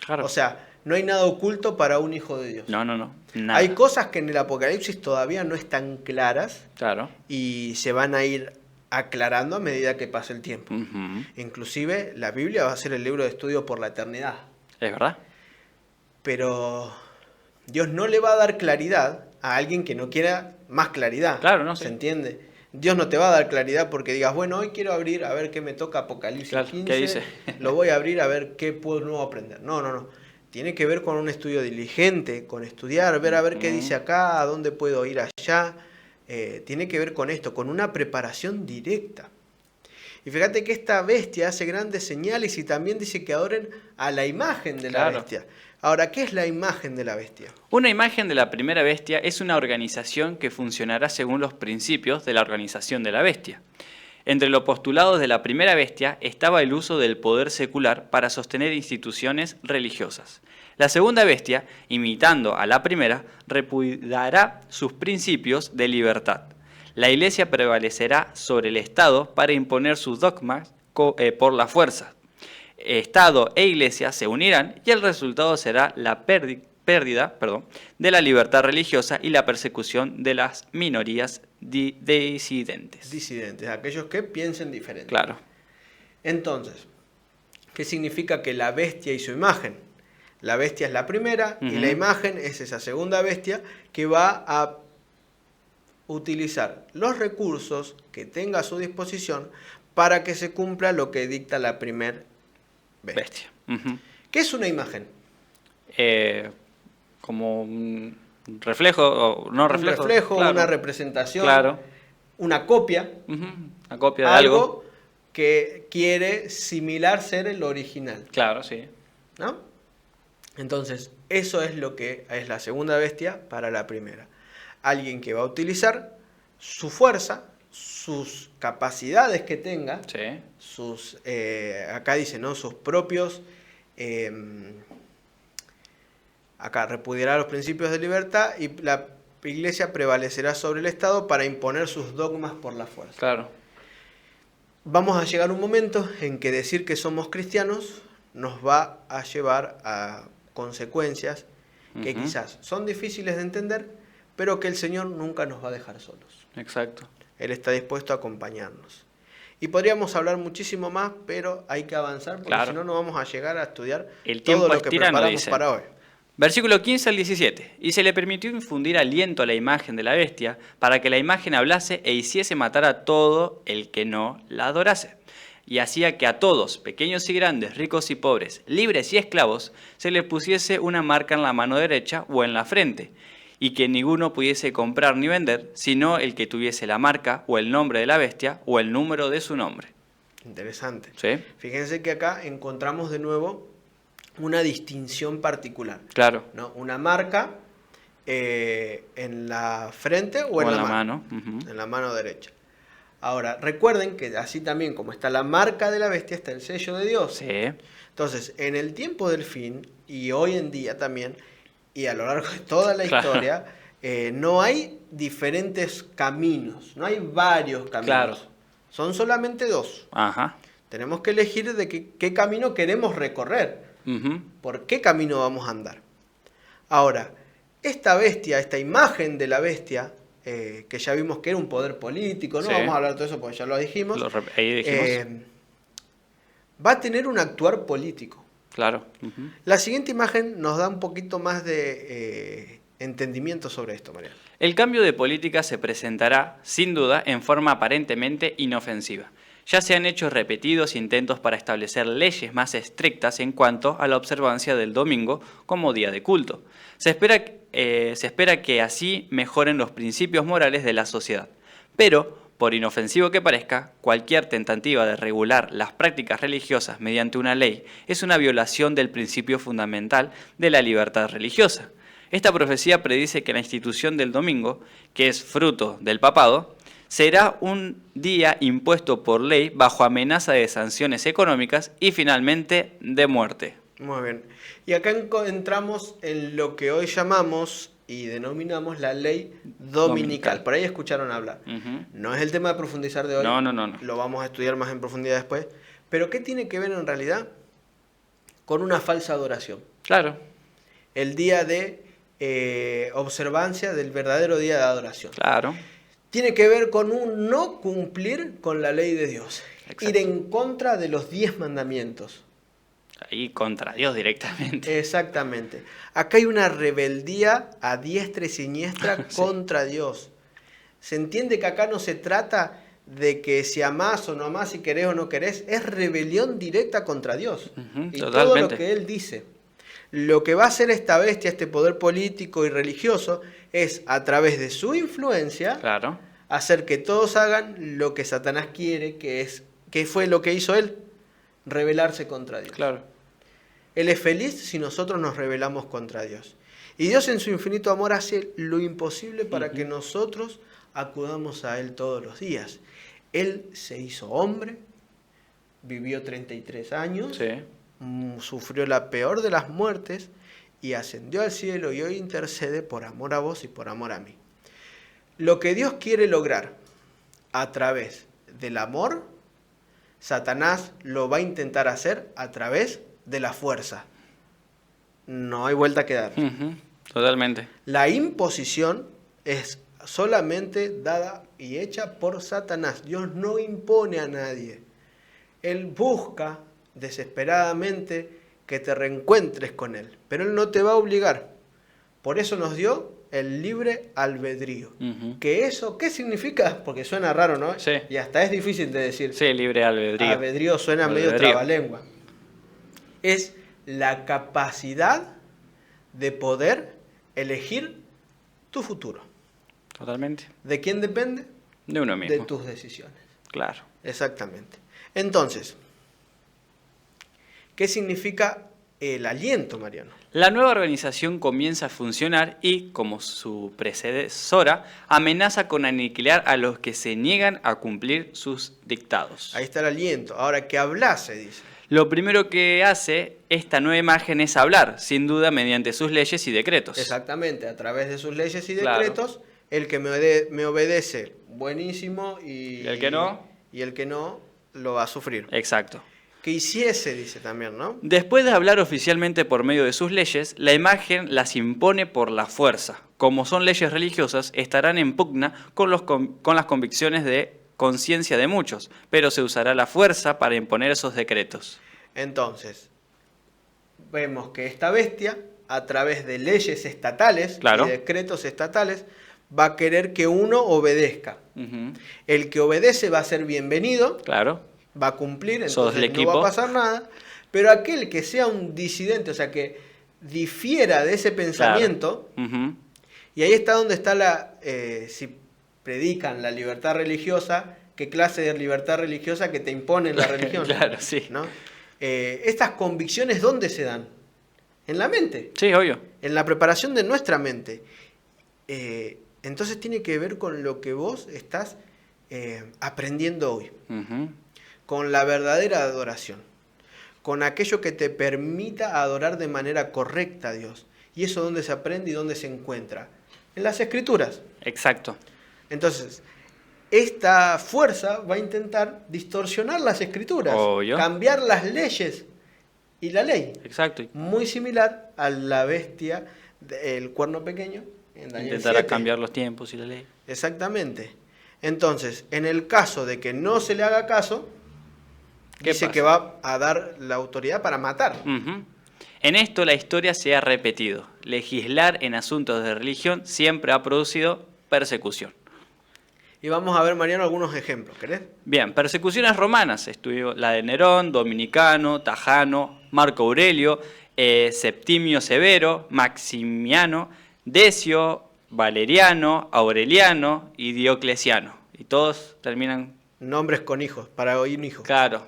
Claro. O sea, no hay nada oculto para un hijo de Dios. No, nada. Hay cosas que en el Apocalipsis todavía no están claras, claro, y se van a ir aclarando a medida que pase el tiempo. Inclusive la Biblia va a ser el libro de estudio por la eternidad. Es verdad. Pero Dios no le va a dar claridad a alguien que no quiera más claridad. Claro, no ¿Se sé. entiende? Dios no te va a dar claridad porque digas, bueno, hoy quiero abrir a ver qué me toca Apocalipsis Claro, 15, ¿qué dice? Lo voy a abrir a ver qué puedo nuevo aprender. No. Tiene que ver con un estudio diligente, con estudiar, ver a ver qué dice acá, a dónde puedo ir allá. Tiene que ver con esto, con una preparación directa. Y fíjate que esta bestia hace grandes señales y también dice que adoren a la imagen de la bestia. Ahora, ¿qué es la imagen de la bestia? Una imagen de la primera bestia es una organización que funcionará según los principios de la organización de la bestia. Entre los postulados de la primera bestia estaba el uso del poder secular para sostener instituciones religiosas. La segunda bestia, imitando a la primera, repudiará sus principios de libertad. La Iglesia prevalecerá sobre el Estado para imponer sus dogmas por la fuerza. Estado e Iglesia se unirán y el resultado será la pérdida de la libertad religiosa y la persecución de las minorías disidentes. Disidentes, aquellos que piensen diferente. Claro. Entonces, ¿qué significa que la bestia y su imagen? La bestia es la primera y la imagen es esa segunda bestia que va a utilizar los recursos que tenga a su disposición para que se cumpla lo que dicta la primera bestia. ¿Qué es una imagen? Como un reflejo, o no reflejo. Un reflejo, claro. Una representación, claro. Una copia. Una copia de algo que quiere similar ser el original. Claro, sí. ¿No? Entonces, eso es lo que es la segunda bestia para la primera. Alguien que va a utilizar su fuerza, sus capacidades que tenga, sí. Sus, acá dice, ¿no? Sus propios, acá repudiará los principios de libertad y la Iglesia prevalecerá sobre el Estado para imponer sus dogmas por la fuerza. Claro. Vamos a llegar a un momento en que decir que somos cristianos nos va a llevar a consecuencias que quizás son difíciles de entender, pero que el Señor nunca nos va a dejar solos. Exacto. Él está dispuesto a acompañarnos. Y podríamos hablar muchísimo más, pero hay que avanzar, porque si no, no vamos a llegar a estudiar el tiempo todo lo que preparamos para hoy. Versículo 15 al 17. Y se le permitió infundir aliento a la imagen de la bestia, para que la imagen hablase e hiciese matar a todo el que no la adorase. Y hacía que a todos, pequeños y grandes, ricos y pobres, libres y esclavos, se les pusiese una marca en la mano derecha o en la frente, y que ninguno pudiese comprar ni vender, sino el que tuviese la marca o el nombre de la bestia o el número de su nombre. Interesante. ¿Sí? Fíjense que acá encontramos de nuevo una distinción particular. Claro. ¿No? Una marca en la frente o en la mano. En la mano derecha. Ahora, recuerden que así también como está la marca de la bestia, está el sello de Dios. Sí. Entonces, en el tiempo del fin, y hoy en día también, y a lo largo de toda la historia, no hay diferentes caminos, no hay varios caminos. Claro. Son solamente dos. Ajá. Tenemos que elegir de qué camino queremos recorrer. ¿Por qué camino vamos a andar? Ahora, esta bestia, esta imagen de la bestia, que ya vimos que era un poder político, no Sí. vamos a hablar de todo eso porque ya lo dijimos, Ahí dijimos. va a tener un actuar político. Claro. Ujú. La siguiente imagen nos da un poquito más de entendimiento sobre esto, María. El cambio de política se presentará, sin duda, en forma aparentemente inofensiva. Ya se han hecho repetidos intentos para establecer leyes más estrictas en cuanto a la observancia del domingo como día de culto. Se espera que así mejoren los principios morales de la sociedad. Pero, por inofensivo que parezca, cualquier tentativa de regular las prácticas religiosas mediante una ley es una violación del principio fundamental de la libertad religiosa. Esta profecía predice que la institución del domingo, que es fruto del papado, será un día impuesto por ley bajo amenaza de sanciones económicas y finalmente de muerte. Muy bien. Y acá entramos en lo que hoy llamamos y denominamos la ley dominical. Por ahí escucharon hablar. Ujú. No es el tema de profundizar de hoy. No. Lo vamos a estudiar más en profundidad después. Pero ¿qué tiene que ver en realidad con una falsa adoración? Claro. El día de observancia del verdadero día de adoración. Claro. Tiene que ver con un no cumplir con la ley de Dios. Exacto. Ir en contra de los 10 mandamientos. Ahí contra Dios directamente. Exactamente. Acá hay una rebeldía a diestra y siniestra Sí. contra Dios. Se entiende que acá no se trata de que si amás o no amás, si querés o no querés, es rebelión directa contra Dios. Ujú, y todo totalmente. lo que Él dice. Lo que va a hacer esta bestia, este poder político y religioso, es a través de su influencia Claro. hacer que todos hagan lo que Satanás quiere, que fue lo que hizo él, rebelarse contra Dios. Claro. Él es feliz si nosotros nos rebelamos contra Dios. Y Dios en su infinito amor hace lo imposible para que nosotros acudamos a Él todos los días. Él se hizo hombre, vivió 33 años, Sí. Sufrió la peor de las muertes y ascendió al cielo y hoy intercede por amor a vos y por amor a mí. Lo que Dios quiere lograr a través del amor, Satanás lo va a intentar hacer a través de la fuerza. No hay vuelta que dar. Ujú, totalmente. La imposición es solamente dada y hecha por Satanás. Dios no impone a nadie. Él busca desesperadamente que te reencuentres con Él, pero Él no te va a obligar. Por eso nos dio el libre albedrío. Ujú. ¿Que eso qué significa? Porque suena raro, ¿no? Sí. Y hasta es difícil de decir. Sí, libre albedrío. Albedrío suena medio Albedrío. trabalengua. Es la capacidad de poder elegir tu futuro. Totalmente. ¿De quién depende? De uno mismo. De tus decisiones. Claro. Exactamente. Entonces, ¿qué significa el aliento, Mariano? La nueva organización comienza a funcionar y, como su predecesora, amenaza con aniquilar a los que se niegan a cumplir sus dictados. Ahí está el aliento. Ahora, que hablase, dice. Lo primero que hace esta nueva imagen es hablar, sin duda mediante sus leyes y decretos. Exactamente, a través de sus leyes y Claro. decretos, el que me obedece, buenísimo, y ¿Y el que no? Y el que no, lo va a sufrir. Exacto. Que hiciese, dice también, ¿no? Después de hablar oficialmente por medio de sus leyes, la imagen las impone por la fuerza. Como son leyes religiosas, estarán en pugna con las convicciones de conciencia de muchos, pero se usará la fuerza para imponer esos decretos. Entonces, vemos que esta bestia, a través de leyes estatales Claro. y decretos estatales, va a querer que uno obedezca. Ujú. El que obedece va a ser bienvenido, Claro. va a cumplir, Sos entonces del no va equipo. a pasar nada. Pero aquel que sea un disidente, o sea, que difiera de ese pensamiento, Ujú. y ahí está donde está si predican la libertad religiosa, ¿qué clase de libertad religiosa que te imponen la religión? Claro, sí. ¿No? Estas convicciones, ¿dónde se dan? En la mente, Sí, obvio. en la preparación de nuestra mente. Entonces tiene que ver con lo que vos estás aprendiendo hoy, Ujú. con la verdadera adoración, con aquello que te permita adorar de manera correcta a Dios. ¿Y eso dónde se aprende y dónde se encuentra? En las Escrituras. Exacto. Entonces, esta fuerza va a intentar distorsionar las Escrituras, Obvio. cambiar las leyes y la ley. Exacto. Muy similar a la bestia el cuerno pequeño, en Daniel Intentará 7. cambiar los tiempos y la ley. Exactamente. Entonces, en el caso de que no se le haga caso, ¿Qué dice pasa? que va a dar la autoridad para matar. Ujú. En esto la historia se ha repetido. Legislar en asuntos de religión siempre ha producido persecución. Y vamos a ver, Mariano, algunos ejemplos, ¿querés? Bien, persecuciones romanas, estuvo la de Nerón, Dominicano, Tajano, Marco Aurelio, Septimio Severo, Maximiano, Decio, Valeriano, Aureliano y Diocleciano. Y todos terminan, Nombres con hijos, para oír un hijo. claro.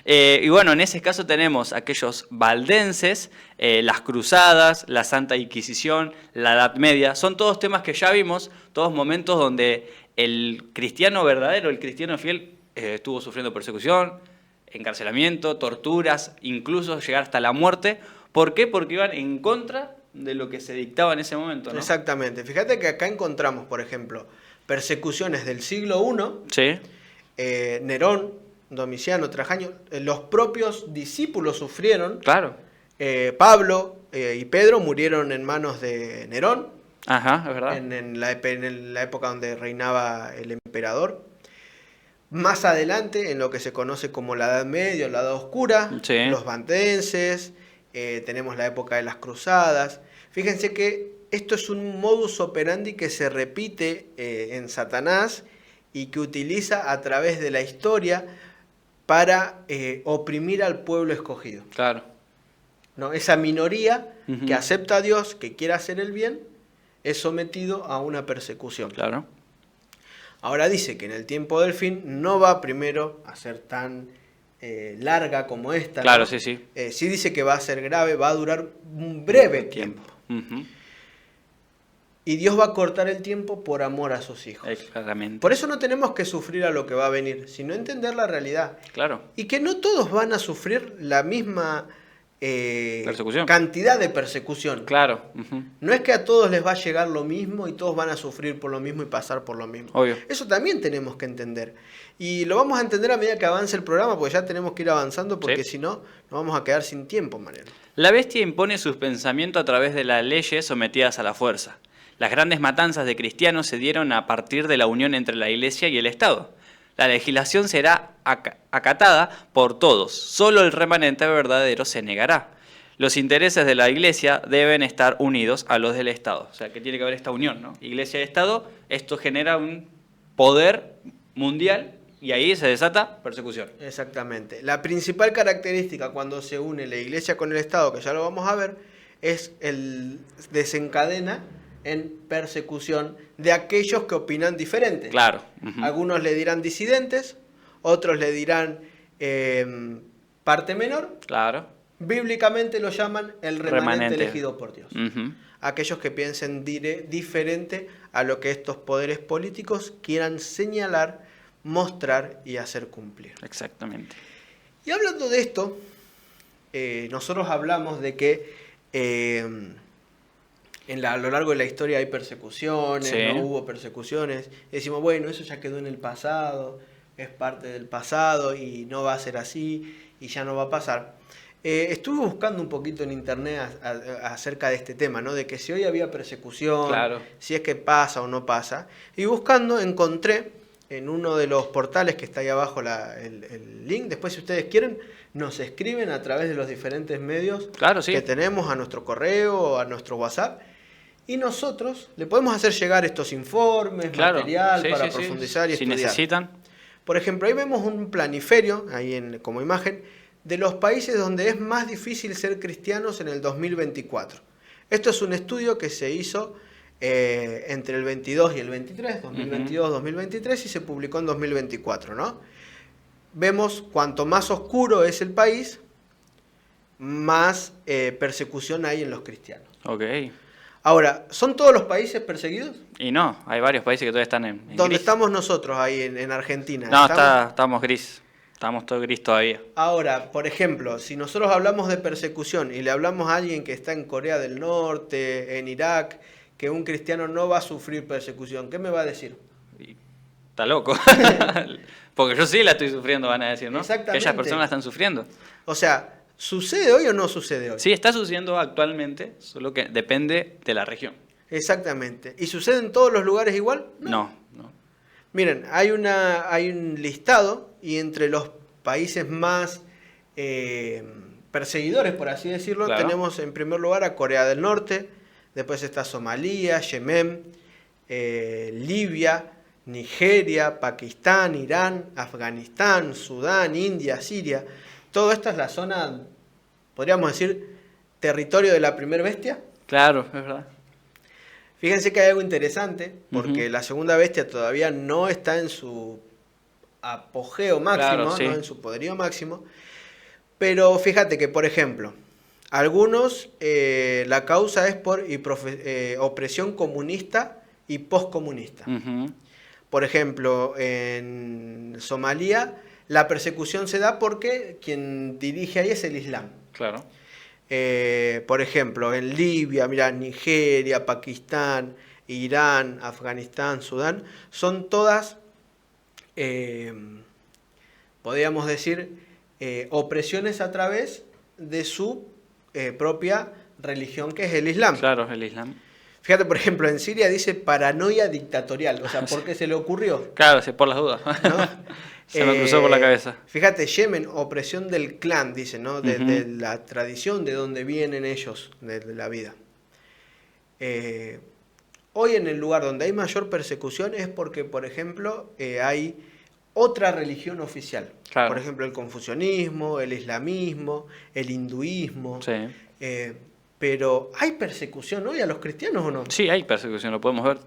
Y bueno, en ese caso tenemos aquellos valdenses, las cruzadas, la Santa Inquisición, la Edad Media. Son todos temas que ya vimos, todos momentos donde el cristiano verdadero, el cristiano fiel, estuvo sufriendo persecución, encarcelamiento, torturas, incluso llegar hasta la muerte. ¿Por qué? Porque iban en contra de lo que se dictaba en ese momento, ¿no? Exactamente. Fíjate que acá encontramos, por ejemplo, persecuciones del siglo I, Sí, Nerón, Domiciano, Trajano, los propios discípulos sufrieron. claro. Pablo y Pedro murieron en manos de Nerón, Ajá, es verdad. en la época donde reinaba el emperador. Más adelante, en lo que se conoce como la Edad Media, la Edad Oscura, Sí. los valdenses, tenemos la época de las cruzadas. Fíjense que esto es un modus operandi que se repite en Satanás y que utiliza a través de la historia para oprimir al pueblo escogido, Claro. ¿no? Esa minoría Ujú. que acepta a Dios, que quiere hacer el bien, es sometido a una persecución. Claro. Ahora dice que en el tiempo del fin no va primero a ser tan larga como esta, ¿no? Claro, sí, sí. Sí dice que va a ser grave, va a durar un breve tiempo. Ujú. Y Dios va a cortar el tiempo por amor a sus hijos. Claramente. Por eso no tenemos que sufrir a lo que va a venir, sino entender la realidad. Claro. Y que no todos van a sufrir la misma Persecución. cantidad de persecución. Claro. Ujú. No es que a todos les va a llegar lo mismo y todos van a sufrir por lo mismo y pasar por lo mismo. Obvio. Eso también tenemos que entender. Y lo vamos a entender a medida que avance el programa, porque ya tenemos que ir avanzando, porque Sí. si no, nos vamos a quedar sin tiempo, Mariano. La bestia impone sus pensamientos a través de las leyes sometidas a la fuerza. Las grandes matanzas de cristianos se dieron a partir de la unión entre la Iglesia y el Estado. La legislación será acatada por todos, solo el remanente verdadero se negará. Los intereses de la Iglesia deben estar unidos a los del Estado. O sea, que tiene que haber esta unión, ¿no? Iglesia y Estado, esto genera un poder mundial y ahí se desata persecución. Exactamente. La principal característica cuando se une la Iglesia con el Estado, que ya lo vamos a ver, es el desencadena en persecución de aquellos que opinan diferente. Claro. Ujú. Algunos le dirán disidentes, otros le dirán parte menor. Claro. Bíblicamente lo llaman el remanente Remanente. elegido por Dios. Ujú. Aquellos que piensen diferente a lo que estos poderes políticos quieran señalar, mostrar y hacer cumplir. Exactamente. Y hablando de esto, nosotros hablamos de que a lo largo de la historia hay persecuciones, Sí. no hubo persecuciones. Y decimos, bueno, eso ya quedó en el pasado, es parte del pasado y no va a ser así y ya no va a pasar. Estuve buscando un poquito en internet acerca de este tema, ¿no? De que si hoy había persecución, Claro. si es que pasa o no pasa. Y buscando encontré en uno de los portales que está ahí abajo el link. Después, si ustedes quieren, nos escriben a través de los diferentes medios Claro, sí. que tenemos, a nuestro correo o a nuestro WhatsApp. Y nosotros le podemos hacer llegar estos informes, Claro. material Sí, para sí, sí. profundizar y Si estudiar. necesitan. Por ejemplo, ahí vemos un planiferio, ahí como imagen, de los países donde es más difícil ser cristianos en el 2024. Esto es un estudio que se hizo entre el 22 y el 23, 2022-2023, y se publicó en 2024, ¿no? Vemos cuanto más oscuro es el país, más persecución hay en los cristianos. Ok. Ahora, ¿son todos los países perseguidos? Y no, hay varios países que todavía están en ¿Dónde gris. estamos nosotros ahí en Argentina? No, ¿Estamos? estamos gris. Estamos todo gris todavía. Ahora, por ejemplo, si nosotros hablamos de persecución y le hablamos a alguien que está en Corea del Norte, en Irak, que un cristiano no va a sufrir persecución, ¿qué me va a decir? Y está loco. Porque yo sí la estoy sufriendo, van a decir, ¿no? Exactamente. Aquellas personas la están sufriendo. O sea, ¿Sucede hoy o no sucede hoy? Sí, está sucediendo actualmente, solo que depende de la región. Exactamente. ¿Y sucede en todos los lugares igual? No. Miren, hay un listado y entre los países más perseguidores, por así decirlo, Claro. tenemos en primer lugar a Corea del Norte, después está Somalia, Yemen, Libia, Nigeria, Pakistán, Irán, Afganistán, Sudán, India, Siria. Todo esto es la zona, podríamos decir, territorio de la primer bestia. Claro, es verdad. Fíjense que hay algo interesante, porque la segunda bestia todavía no está en su apogeo máximo, Claro, sí. no en su poderío máximo. Pero fíjate que, por ejemplo, algunos la causa es por opresión comunista y postcomunista. Ujú. Por ejemplo, en Somalia la persecución se da porque quien dirige ahí es el Islam. Claro. Por ejemplo, en Libia, mirá, Nigeria, Pakistán, Irán, Afganistán, Sudán, son todas, podríamos decir, opresiones a través de su propia religión, que es el Islam. Claro, el Islam. Fíjate, por ejemplo, en Siria dice paranoia dictatorial, o sea, ¿por qué se le ocurrió? Claro, sí, por las dudas. ¿No? Se me cruzó por la cabeza. Fíjate, Yemen, opresión del clan, dice, ¿no? De Ujú. la tradición de donde vienen ellos, de la vida. Hoy en el lugar donde hay mayor persecución es porque, por ejemplo, hay otra religión oficial. Claro. Por ejemplo, el confucianismo, el islamismo, el hinduismo. Sí. Pero ¿hay persecución hoy a los cristianos o no? Sí, hay persecución, lo podemos ver.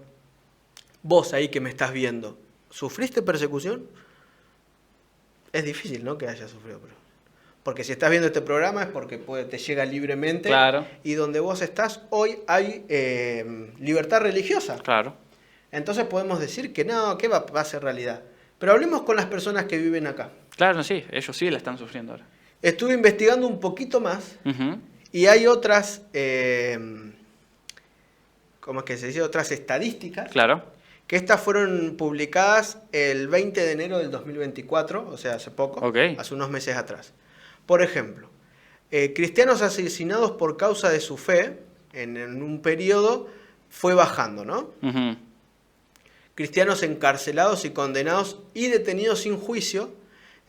Vos ahí que me estás viendo, ¿sufriste persecución? Es difícil, ¿no? Que hayas sufrido. Porque si estás viendo este programa es porque te llega libremente. Claro. Y donde vos estás, hoy hay libertad religiosa. Claro. Entonces podemos decir que no, que va a ser realidad. Pero hablemos con las personas que viven acá. Claro, sí, ellos sí la están sufriendo ahora. Estuve investigando un poquito más Ujú. y hay otras, ¿cómo es que se dice? Otras estadísticas. Claro. Que estas fueron publicadas el 20 de enero del 2024, o sea, hace poco, Ok. hace unos meses atrás. Por ejemplo, cristianos asesinados por causa de su fe, en un periodo, fue bajando, ¿no? Ujú. Cristianos encarcelados y condenados y detenidos sin juicio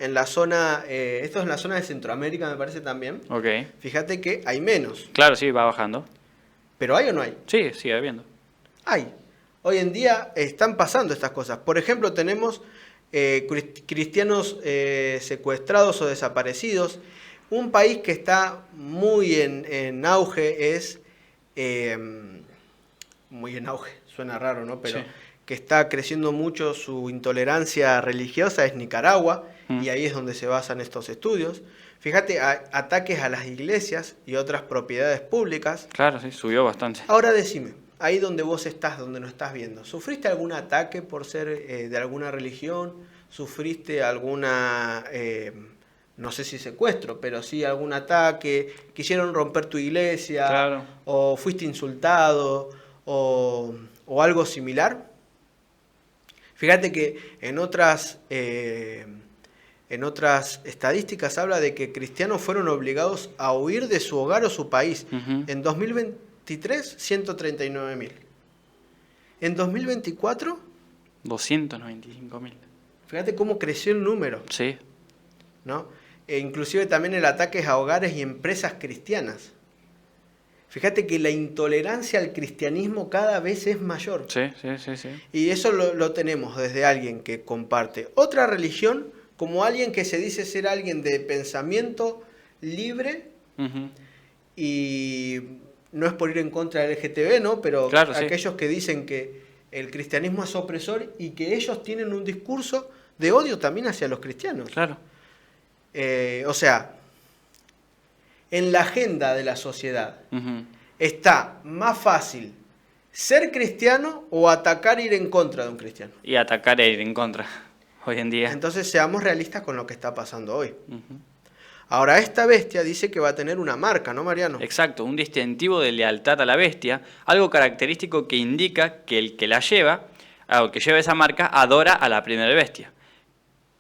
en la zona, esto es en la zona de Centroamérica, me parece también. Ok. Fíjate que hay menos, Claro, sí, va bajando. pero ¿hay o no hay? Sí, sigue habiendo. Hay. Hoy en día están pasando estas cosas. Por ejemplo, tenemos cristianos secuestrados o desaparecidos. Un país que está muy en auge es... muy en auge, suena raro, ¿no? Pero Sí. que está creciendo mucho su intolerancia religiosa es Nicaragua, Mm. y ahí es donde se basan estos estudios. Fíjate, ataques a las iglesias y otras propiedades públicas. Claro, sí, subió bastante. Ahora decime, ahí donde vos estás, donde nos estás viendo, ¿sufriste algún ataque por ser de alguna religión? ¿Sufriste alguna, no sé si secuestro, pero sí algún ataque? ¿Quisieron romper tu iglesia? Claro. ¿O fuiste insultado? ¿O algo similar? Fíjate que en otras estadísticas habla de que cristianos fueron obligados a huir de su hogar o su país. Ujú. En 2023, 139.000. En 2024, 295.000. fíjate cómo creció el número, Sí. ¿no? E inclusive también el ataque a hogares y empresas cristianas. Fíjate que la intolerancia al cristianismo cada vez es mayor. Sí, sí, sí, sí. Y eso lo tenemos desde alguien que comparte otra religión, como alguien que se dice ser alguien de pensamiento libre, Ujú. y no es por ir en contra del LGTB, ¿no? Pero Claro, sí. aquellos que dicen que el cristianismo es opresor y que ellos tienen un discurso de odio también hacia los cristianos. Claro. O sea, en la agenda de la sociedad Ujú. está más fácil ser cristiano o atacar e ir en contra de un cristiano. Y atacar e ir en contra. Hoy en día. Entonces seamos realistas con lo que está pasando hoy. Ujú. Ahora, esta bestia dice que va a tener una marca, ¿no, Mariano? Exacto, un distintivo de lealtad a la bestia, algo característico que indica que el que la lleva, o el que lleva esa marca, adora a la primera bestia.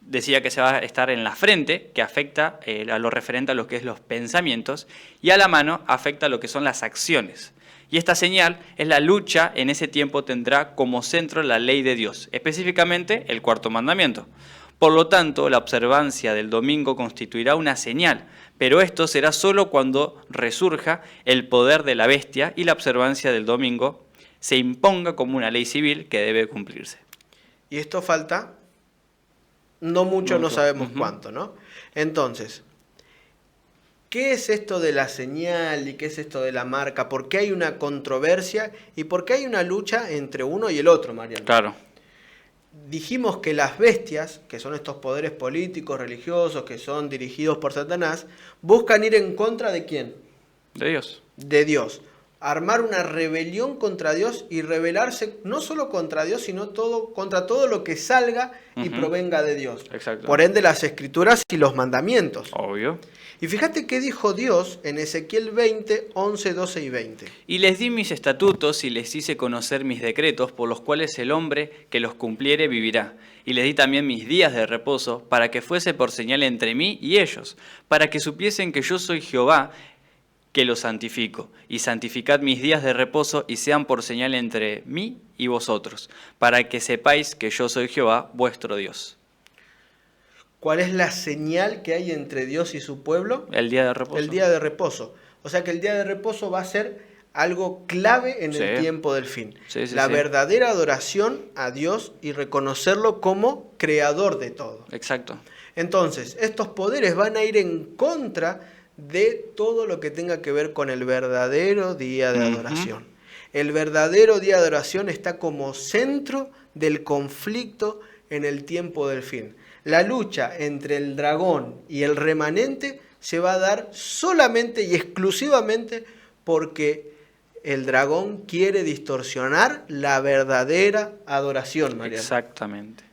decía que se va a estar en la frente, que afecta a lo referente a lo que es los pensamientos, y a la mano afecta a lo que son las acciones. Y esta señal es la lucha, en ese tiempo tendrá como centro la ley de Dios, específicamente el cuarto mandamiento. Por lo tanto, la observancia del domingo constituirá una señal, pero esto será solo cuando resurja el poder de la bestia y la observancia del domingo se imponga como una ley civil que debe cumplirse. Y esto falta, no mucho, no sabemos Ujú. cuánto, ¿no? Entonces, ¿qué es esto de la señal y qué es esto de la marca? ¿Por qué hay una controversia y por qué hay una lucha entre uno y el otro, Mariano? Claro, Dijimos que las bestias, que son estos poderes políticos, religiosos, que son dirigidos por Satanás, buscan ir en contra de ¿quién? de Dios. De Dios. Armar una rebelión contra Dios y rebelarse no solo contra Dios, sino contra todo lo que salga y Ujú. provenga de Dios. Exacto. Por ende, las escrituras y los mandamientos. Obvio. Y fíjate qué dijo Dios en Ezequiel 20, 11, 12 y 20. Y les di mis estatutos y les hice conocer mis decretos, por los cuales el hombre que los cumpliere vivirá. Y les di también mis días de reposo, para que fuese por señal entre mí y ellos, para que supiesen que yo soy Jehová, que los santifico. Y santificad mis días de reposo, y sean por señal entre mí y vosotros, para que sepáis que yo soy Jehová, vuestro Dios. ¿Cuál es la señal que hay entre Dios y su pueblo? El día de reposo. El día de reposo. O sea que el día de reposo va a ser algo clave en el Sí. tiempo del fin. Sí, sí, La sí. verdadera adoración a Dios y reconocerlo como creador de todo. Exacto. Entonces, estos poderes van a ir en contra de todo lo que tenga que ver con el verdadero día de Ujú. adoración. El verdadero día de adoración está como centro del conflicto en el tiempo del fin. La lucha entre el dragón y el remanente se va a dar solamente y exclusivamente porque el dragón quiere distorsionar la verdadera adoración, Mariano. Exactamente.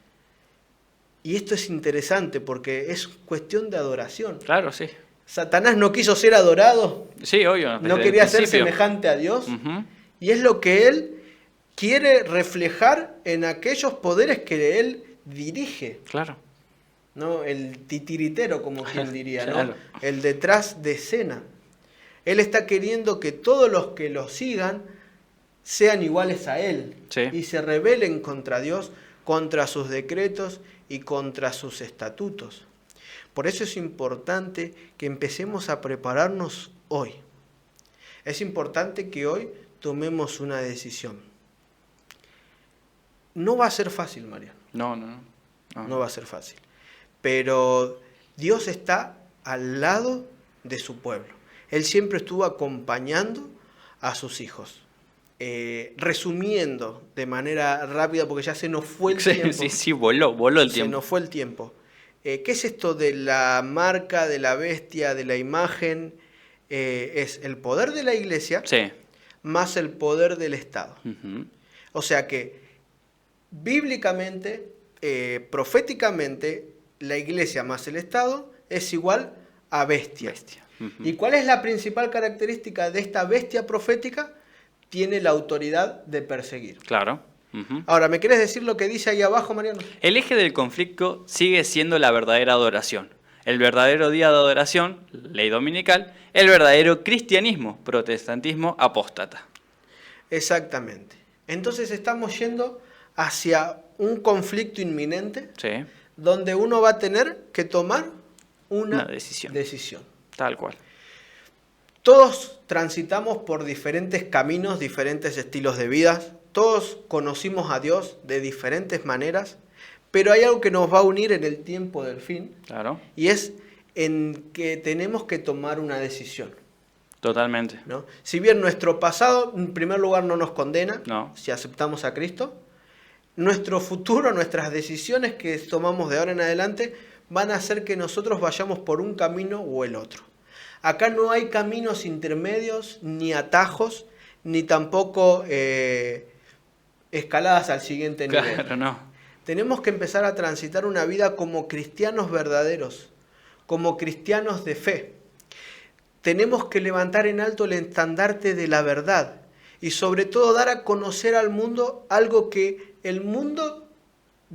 Y esto es interesante porque es cuestión de adoración. Claro, sí. Satanás no quiso ser adorado, Sí, obvio. no desde el quería ser principio. semejante a Dios, Ujú. y es lo que él quiere reflejar en aquellos poderes que él dirige, Claro. ¿no? El titiritero, como quien diría, ¿no? Claro. El detrás de escena. Él está queriendo que todos los que lo sigan sean iguales a él Sí. y se rebelen contra Dios, contra sus decretos y contra sus estatutos. Por eso es importante que empecemos a prepararnos hoy. Es importante que hoy tomemos una decisión. No va a ser fácil, Mariano. No, no, no. No va a ser fácil. Pero Dios está al lado de su pueblo. Él siempre estuvo acompañando a sus hijos. Resumiendo de manera rápida, porque ya se nos fue el Sí, tiempo. sí, voló el Se tiempo. nos fue el tiempo. ¿Qué es esto de la marca, de la bestia, de la imagen? Es el poder de la iglesia Sí. más el poder del Estado. Ujú. O sea que bíblicamente, proféticamente, la iglesia más el Estado es igual a bestia. Bestia. Ujú. ¿Y cuál es la principal característica de esta bestia profética? Tiene la autoridad de perseguir. Claro. Ujú. Ahora, ¿me quieres decir lo que dice ahí abajo, Mariano? El eje del conflicto sigue siendo la verdadera adoración. El verdadero día de adoración, ley dominical, el verdadero cristianismo, protestantismo apóstata. Exactamente. Entonces estamos yendo hacia un conflicto inminente Sí, donde uno va a tener que tomar una decisión. decisión. Tal cual. Todos transitamos por diferentes caminos, diferentes estilos de vida. Todos conocimos a Dios de diferentes maneras, pero hay algo que nos va a unir en el tiempo del fin Claro. y es en que tenemos que tomar una decisión, Totalmente. ¿no? Si bien nuestro pasado, en primer lugar, no nos condena, No. si aceptamos a Cristo, nuestro futuro, nuestras decisiones que tomamos de ahora en adelante van a hacer que nosotros vayamos por un camino o el otro. Acá no hay caminos intermedios, ni atajos, ni tampoco escaladas al siguiente nivel. Claro, no. Tenemos que empezar a transitar una vida como cristianos verdaderos, como cristianos de fe. Tenemos que levantar en alto el estandarte de la verdad y sobre todo dar a conocer al mundo algo que el mundo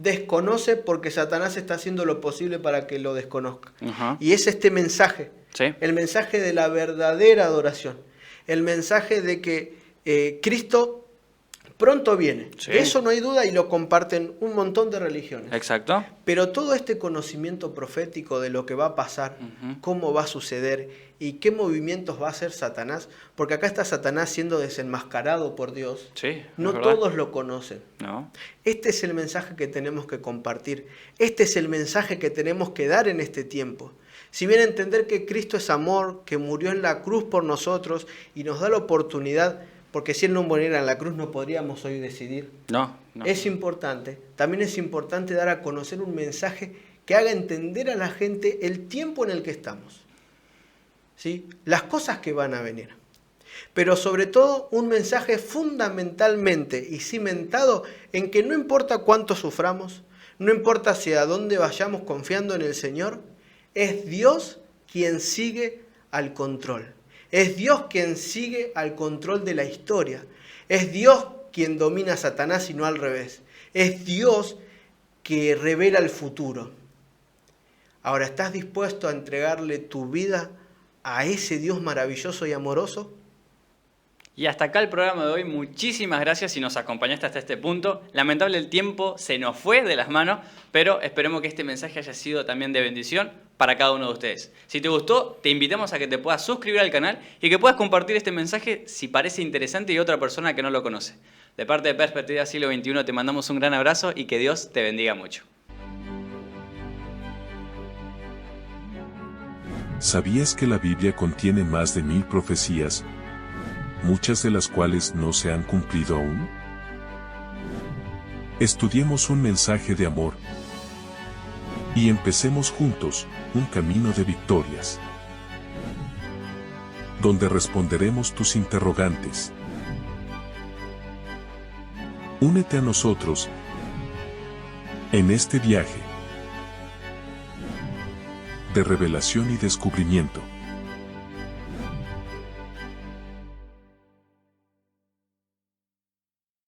desconoce porque Satanás está haciendo lo posible para que lo desconozca. Ajá. Y es este mensaje, Sí. el mensaje de la verdadera adoración, el mensaje de que Cristo pronto viene. Sí. De eso no hay duda y lo comparten un montón de religiones. Exacto. Pero todo este conocimiento profético de lo que va a pasar, Ujú. cómo va a suceder y qué movimientos va a hacer Satanás, porque acá está Satanás siendo desenmascarado por Dios, Sí, es no verdad. todos lo conocen. No. Este es el mensaje que tenemos que compartir. Este es el mensaje que tenemos que dar en este tiempo. Si bien entender que Cristo es amor, que murió en la cruz por nosotros y nos da la oportunidad, porque si Él no muriera en la cruz no podríamos hoy decidir. No. Es importante. También es importante dar a conocer un mensaje que haga entender a la gente el tiempo en el que estamos. ¿Sí? Las cosas que van a venir. Pero sobre todo un mensaje fundamentalmente y cimentado en que no importa cuánto suframos, no importa hacia dónde vayamos confiando en el Señor, es Dios quien sigue al control. Es Dios quien sigue al control de la historia. Es Dios quien domina a Satanás y no al revés. Es Dios que revela el futuro. Ahora, ¿estás dispuesto a entregarle tu vida a ese Dios maravilloso y amoroso? Y hasta acá el programa de hoy. Muchísimas gracias si nos acompañaste hasta este punto. Lamentable el tiempo se nos fue de las manos, pero esperemos que este mensaje haya sido también de bendición para cada uno de ustedes. Si te gustó, te invitamos a que te puedas suscribir al canal y que puedas compartir este mensaje si parece interesante y otra persona que no lo conoce. De parte de Perspectiva Siglo XXI te mandamos un gran abrazo y que Dios te bendiga mucho. ¿Sabías que la Biblia contiene más de 1000 profecías, muchas de las cuales no se han cumplido aún? Estudiemos un mensaje de amor y empecemos juntos un camino de victorias, donde responderemos tus interrogantes. Únete a nosotros en este viaje de revelación y descubrimiento.